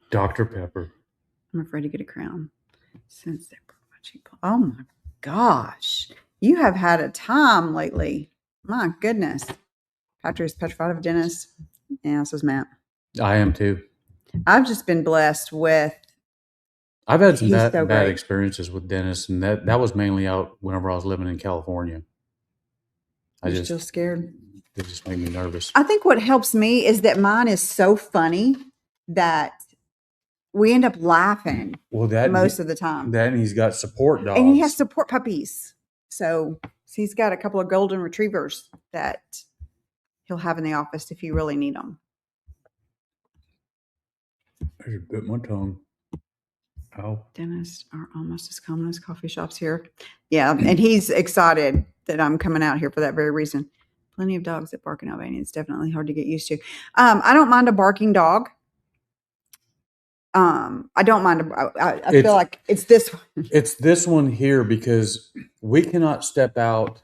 Dr. Pepper. I'm afraid to get a crown since they're cheap. Oh my gosh. You have had a time lately. My goodness. Patrick is petrified of a dentist. Yeah, so is Matt. I am too. I've just been blessed with. I've had some bad experiences with dentists, and that was mainly out whenever I was living in California. You're still scared? They just make me nervous. I think what helps me is that mine is so funny that we end up laughing most of the time. Then he's got support dogs. And he has support puppies. So he's got a couple of golden retrievers that he'll have in the office if you really need them. I just bit my tongue. Ow. Dentists are almost as common as coffee shops here. Yeah, and he's excited that I'm coming out here for that very reason. Plenty of dogs that bark in Albania. It's definitely hard to get used to. I don't mind a barking dog. I don't mind. I feel like it's this one. It's this one here because we cannot step out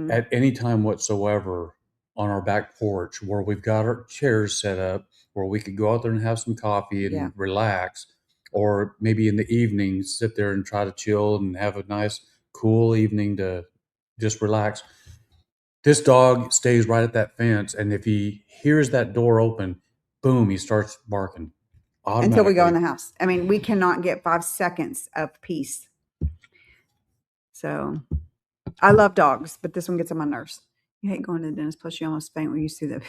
at any time whatsoever on our back porch where we've got our chairs set up where we could go out there and have some coffee and relax, or maybe in the evening sit there and try to chill and have a nice cool evening to just relax. This dog stays right at that fence, and if he hears that door open, boom, he starts barking. Until we go in the house. I mean, we cannot get 5 seconds of peace. So I love dogs, but this one gets on my nerves. You hate going to the dentist, plus you almost faint when you see that.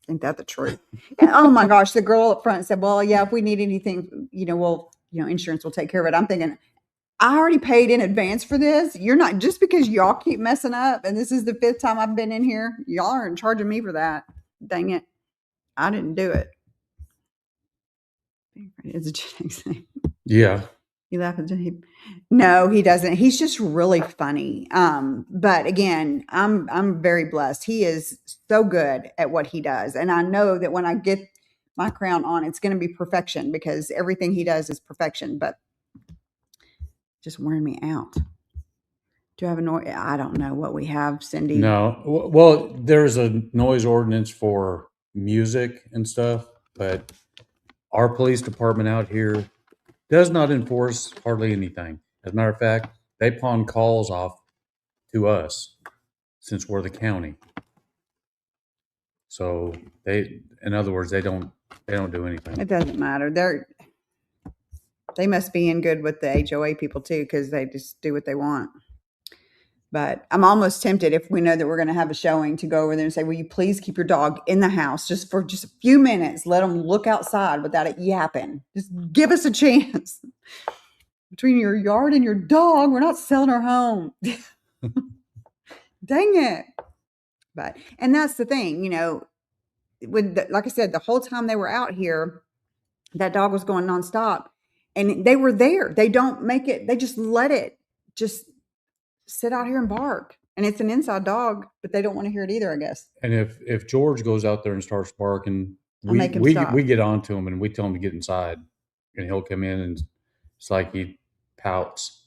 Ain't that the truth? And, oh my gosh, the girl up front said, well, yeah, if we need anything, insurance will take care of it. I'm thinking, I already paid in advance for this. You're not, just because y'all keep messing up, and this is the 5th time I've been in here, y'all aren't charging me for that. Dang it. I didn't do it. It's a genetic thing. Yeah. You laugh at him? No, he doesn't. He's just really funny. But again, I'm very blessed. He is so good at what he does. And I know that when I get my crown on, it's going to be perfection because everything he does is perfection, but just wearing me out. Do you have a noise? I don't know what we have, Cindy. No. Well, there's a noise ordinance for music and stuff, but our police department out here does not enforce hardly anything. As a matter of fact, they pawn calls off to us since we're the county. So in other words, they don't do anything. It doesn't matter. They must be in good with the HOA people too, because they just do what they want. But I'm almost tempted, if we know that we're going to have a showing, to go over there and say, will you please keep your dog in the house just for just a few minutes? Let them look outside without it yapping. Just give us a chance. Between your yard and your dog, we're not selling our home. Dang it. But, and that's the thing, like I said, the whole time they were out here, that dog was going nonstop, and they were there. They don't make it. They just let it just sit out here and bark. And it's an inside dog, but they don't want to hear it either, I guess. And if George goes out there and starts barking, I'll make him we stop. get on to him and we tell him to get inside, and he'll come in and it's like he pouts.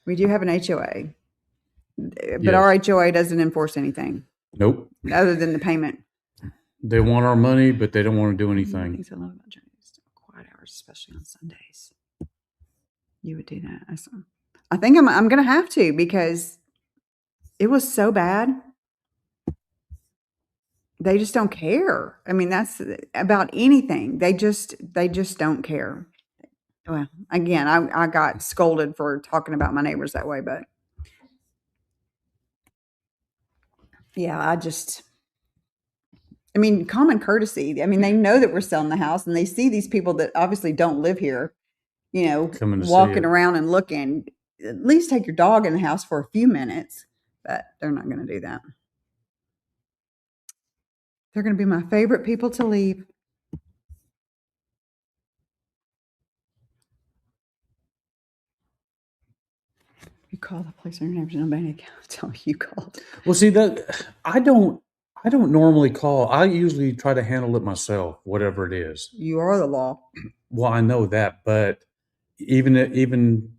We do have an HOA, but Yes. our HOA doesn't enforce anything. Nope. Other than the payment. They want our money, but they don't want to do anything. Things I love about Journeys, quiet hours, especially on Sundays. You would do that. I think I'm going to have to, because it was so bad. They just don't care. I mean, that's about anything. They just don't care. Well, again, I got scolded for talking about my neighbors that way, but yeah, common courtesy. I mean, they know that we're selling the house, and they see these people that obviously don't live here, walking around and looking. At least take your dog in the house for a few minutes, but they're not going to do that. They're going to be my favorite people to leave. You call the police on your neighbors in Albania, tell me you called. Well, see, that I don't normally call. I usually try to handle it myself, whatever it is. You are the law. Well, I know that, but even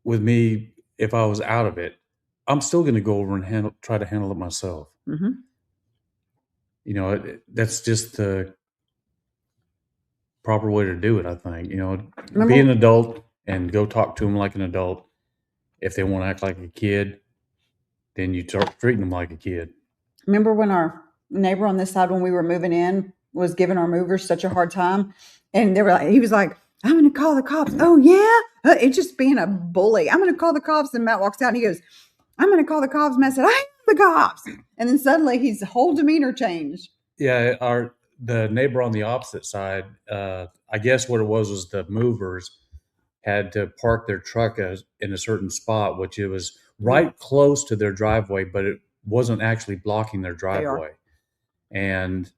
with me, if I was out of it, I'm still going to go over and try to handle it myself. Mm-hmm. That's just the proper way to do it, I think. Be an adult and go talk to them like an adult. If they want to act like a kid, then you start treating them like a kid. Remember when our neighbor on this side, when we were moving in, was giving our movers such a hard time? And he was like, I'm going to call the cops. Oh, yeah? It's just being a bully. I'm going to call the cops. And Matt walks out and he goes, I'm going to call the cops. And Matt said, I am the cops. And then suddenly his whole demeanor changed. Yeah, the neighbor on the opposite side, I guess what it was the movers had to park their truck in a certain spot, which it was right close to their driveway, but it wasn't actually blocking their driveway. And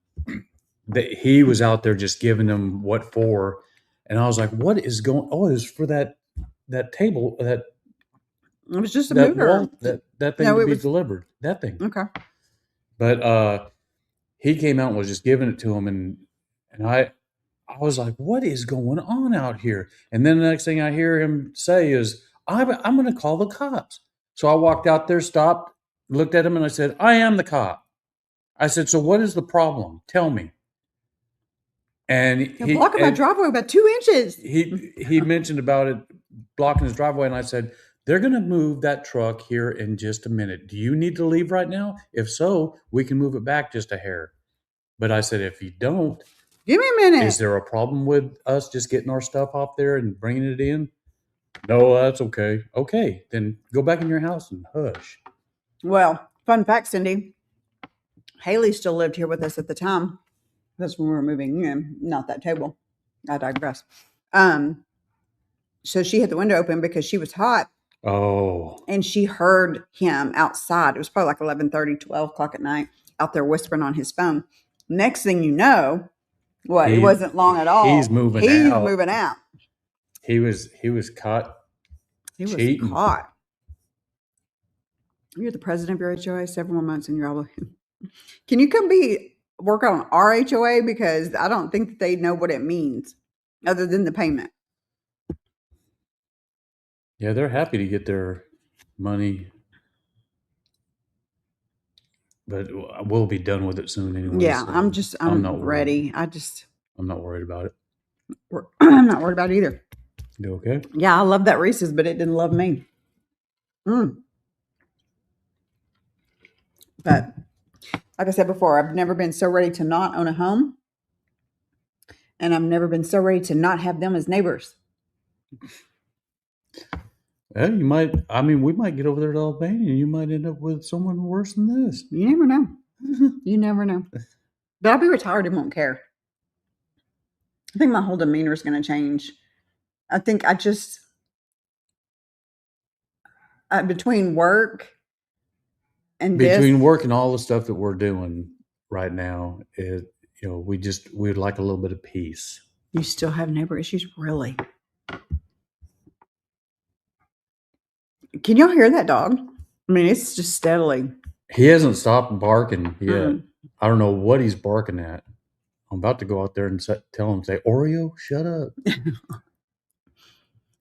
he was out there just giving them what for. And I was like, what is going on? Oh, it was for that table, it was just a mover. Wall, that thing to be delivered. That thing. Okay. But he came out and was just giving it to him, and I was like, what is going on out here? And then the next thing I hear him say is, I'm going to call the cops. So I walked out there, stopped, looked at him, and I said, I am the cop. I said, so what is the problem? Tell me. And he blocking my driveway about 2 inches. He mentioned about it blocking his driveway, and I said, they're going to move that truck here in just a minute. Do you need to leave right now? If so, we can move it back just a hair. But I said, if you don't, give me a minute. Is there a problem with us just getting our stuff off there and bringing it in? No, that's okay. Okay, then go back in your house and hush. Well, fun fact, Cindy. Haley still lived here with us at the time. That's when we were moving in, not that table. I digress. So she had the window open because she was hot. Oh. And she heard him outside. It was probably like 11:30, 12 o'clock at night, out there whispering on his phone. Next thing you know, it wasn't long at all. He's moving out. He was caught. He was cheating. Caught. You're the president of your HOA, 7 more months and you're all. Can you come work on our HOA? Because I don't think that they know what it means other than the payment. Yeah, they're happy to get their money, but we'll be done with it soon anyway. Yeah, so I'm not ready. I'm not worried about it. I'm not worried about it either. You okay? Yeah, I love that Reese's, but it didn't love me. But like I said before, I've never been so ready to not own a home. And I've never been so ready to not have them as neighbors. Yeah, you might. I mean, we might get over there to Albania, and you might end up with someone worse than this. You never know. You never know. But I'll be retired and won't care. I think my whole demeanor is going to change. I think I just between work and Between this, work and all the stuff that we're doing right now, we'd like a little bit of peace. you still have neighbor issues, really? Can y'all hear that dog? I mean, it's just steadily. He hasn't stopped barking yet. Mm. I don't know what he's barking at. I'm about to go out there and tell him, say, Oreo, shut up.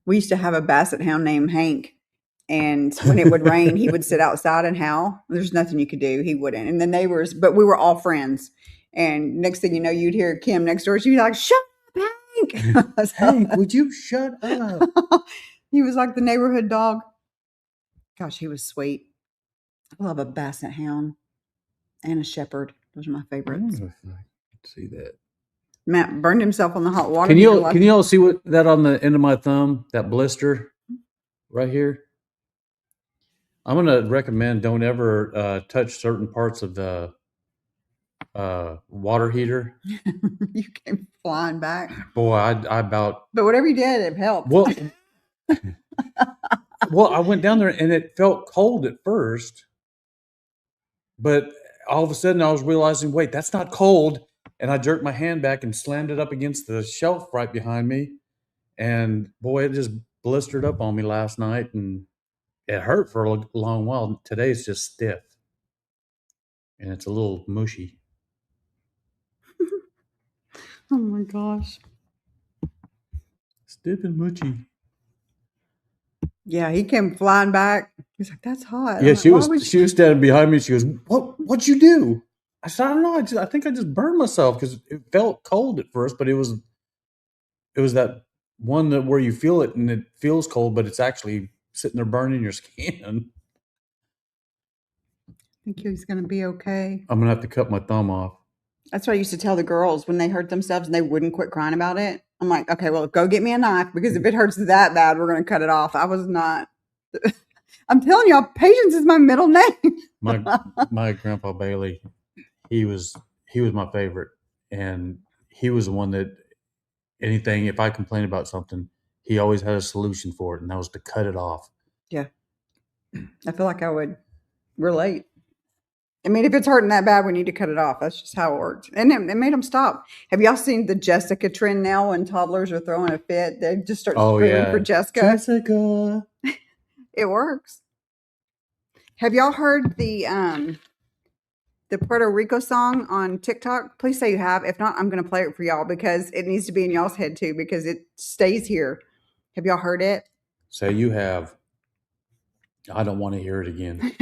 We used to have a basset hound named Hank. And when it would rain, he would sit outside and howl. There's nothing you could do. He wouldn't. And the neighbors, but we were all friends. And next thing you know, you'd hear Kim next door. She'd be like, shut up, Hank. Hank, would you shut up? He was like the neighborhood dog. Gosh, he was sweet. I love a basset hound and a shepherd. Those are my favorites. See that. Matt burned himself on the hot water. Can you all see what that on the end of my thumb, that blister right here? I'm going to recommend don't ever touch certain parts of the water heater. You came flying back. Boy, I about... But whatever you did, it helped. Well, I went down there and it felt cold at first. But all of a sudden I was realizing, wait, that's not cold. And I jerked my hand back and slammed it up against the shelf right behind me. And boy, it just blistered up on me last night. And it hurt for a long while. Today it's just stiff. And it's a little mushy. Oh my gosh. Stiff and mushy. Yeah, he came flying back. He's like, that's hot. Yeah, like, she was standing behind me. She goes, what'd you do? I said, I don't know. I think I just burned myself because it felt cold at first, but it was that one that where you feel it and it feels cold, but it's actually sitting there burning your skin. I think he's going to be okay. I'm going to have to cut my thumb off. That's what I used to tell the girls when they hurt themselves and they wouldn't quit crying about it. I'm like, okay, well, go get me a knife because if it hurts that bad, we're going to cut it off. I was not. I'm telling y'all, patience is my middle name. my grandpa Bailey, he was my favorite, and he was the one that anything, if I complained about something, he always had a solution for it, and that was to cut it off. Yeah, I feel like I would relate. I mean, if it's hurting that bad, we need to cut it off. That's just how it works. And it made them stop. Have y'all seen the Jessica trend now when toddlers are throwing a fit? They just start screaming for Jessica. Jessica. It works. Have y'all heard the Puerto Rico song on TikTok? Please say you have. If not, I'm going to play it for y'all because it needs to be in y'all's head too because it stays here. Have y'all heard it? Say you have. I don't want to hear it again.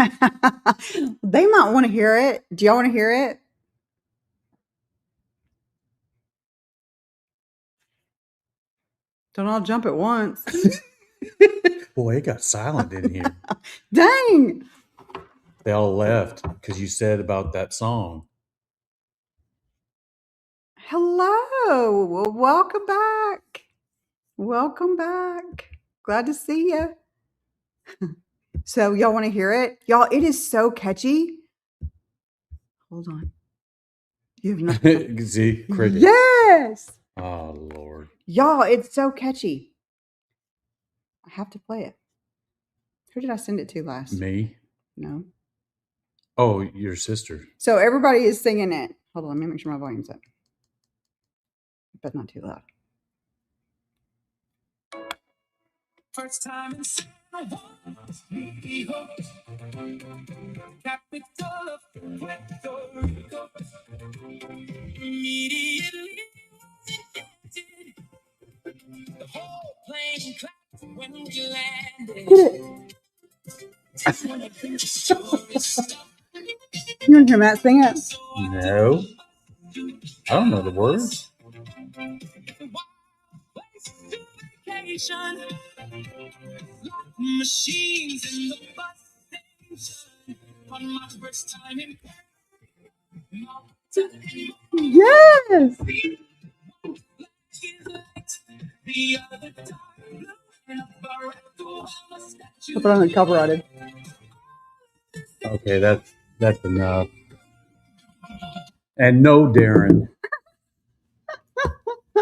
They might want to hear it. Do y'all want to hear it? Don't all jump at once. Boy, it got silent in here. Dang. They all left because you said about that song. Hello. Well, welcome back. Welcome back. Glad to see you. So y'all want to hear it? Y'all, it is so catchy. Hold on. You have nothing. See, cricket. Yes. Oh, Lord. Y'all, it's so catchy. I have to play it. Who did I send it to last? Me? No. Oh, your sister. So everybody is singing it. Hold on, let me make sure my volume's up. But not too loud. First time in capital of Puerto Rico. Immediately the whole plane clapped when we landed. You want to hear Matt sing it? No. I don't know the words. Machines in the bus station on my first time in yes. The other time I'll put on the copyrighted. Okay, that's enough. And no, Darren,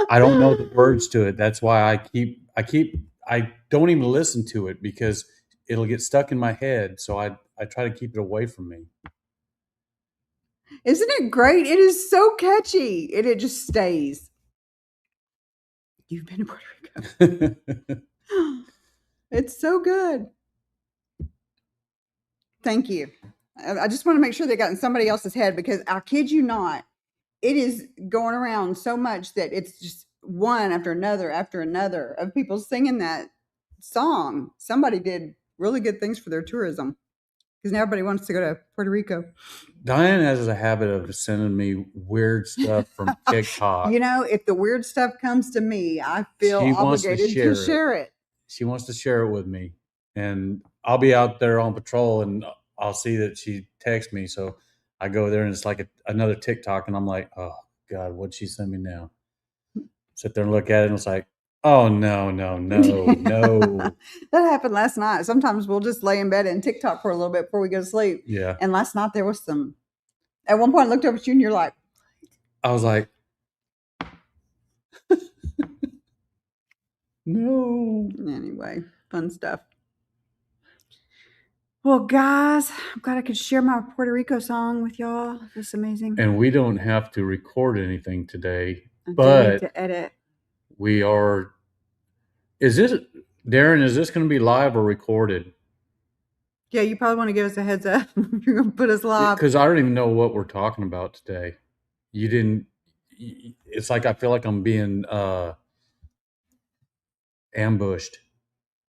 I don't know the words to it. That's why I don't even listen to it because it'll get stuck in my head. So I try to keep it away from me. Isn't it great? It is so catchy. And it just stays. You've been to Puerto Rico. It's so good. Thank you. I just want to make sure they got in somebody else's head because I kid you not, it is going around so much that it's just one after another of people singing that song. Somebody did really good things for their tourism because now everybody wants to go to Puerto Rico. Diane has a habit of sending me weird stuff from TikTok. You know, if the weird stuff comes to me, I feel obligated to share it. She wants to share it with me. And I'll be out there on patrol and I'll see that she texts me. So I go there and it's like another TikTok and I'm like, oh God, what'd she send me now? Sit there and look at it and it's like, oh no. That happened last night. Sometimes we'll just lay in bed and TikTok for a little bit before we go to sleep. Yeah. And last night there was some, at one point I looked over at you and you're like, I was like, no. Anyway, fun stuff. Well, guys, I'm glad I could share my Puerto Rico song with y'all. That's amazing. And we don't have to record anything today, but to edit. We are. Is this, Darren? Is this going to be live or recorded? Yeah, you probably want to give us a heads up. You're going to put us live because I don't even know what we're talking about today. You didn't. It's like I feel like I'm being ambushed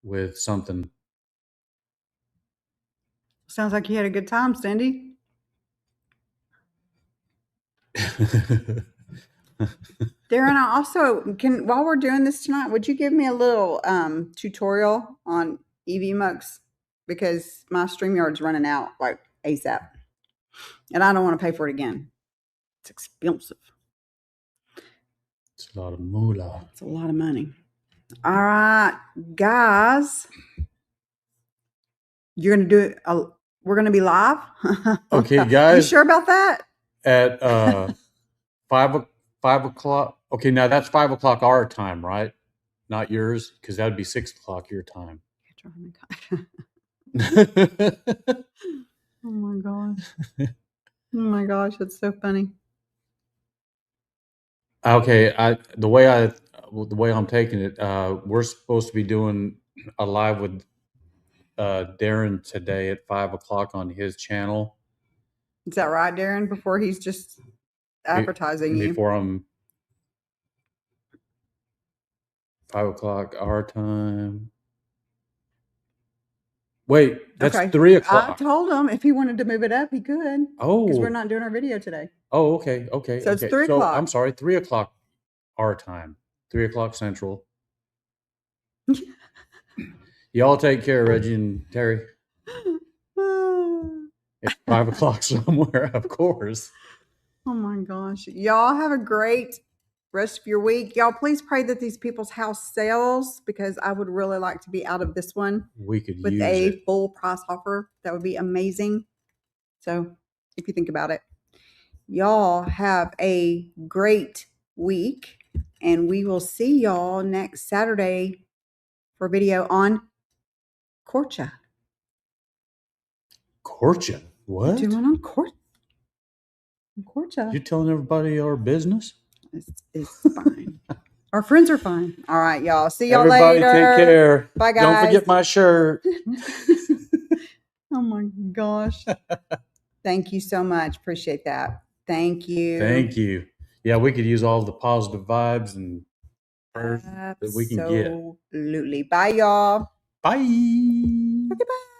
with something. Sounds like you had a good time, Cindy. Darren, I also while we're doing this tonight, would you give me a little tutorial on EVMux? Because my StreamYard's running out like ASAP. And I don't want to pay for it again. It's expensive. It's a lot of moolah. It's a lot of money. All right, guys. You're going to do it. We're going to be live. Okay, guys. You sure about that? At 5 o'clock. Okay, now that's 5 o'clock our time, right? Not yours, because that would be 6 o'clock your time. Oh my gosh. Oh my gosh, that's so funny. Okay, the way I'm taking it, we're supposed to be doing a live with Darren today at 5 o'clock on his channel. Is that right, Darren? Before he's just advertising you. Before I'm 5 o'clock our time. Wait, that's okay. 3 o'clock. I told him if he wanted to move it up, he could. Oh. Because we're not doing our video today. Oh, okay. So it's 3 o'clock. I'm sorry, 3 o'clock our time. 3 o'clock Central. Y'all take care, Reggie and Terry. It's 5 o'clock somewhere, of course. Oh my gosh. Y'all have a great rest of your week. Y'all please pray that these people's house sells because I would really like to be out of this one. We could with use a it. Full price offer. That would be amazing. So if you think about it, y'all have a great week and we will see y'all next Saturday for a video on Corcha. Corcha? What? Doing on Corcha. You telling everybody our business? It's fine. Our friends are fine. All right, y'all. See y'all everybody later. Take care. Bye, guys. Don't forget my shirt. Oh my gosh. Thank you so much. Appreciate that. Thank you. Thank you. Yeah, we could use all the positive vibes and that we can get. Absolutely. Bye, y'all. Bye. Okay, bye.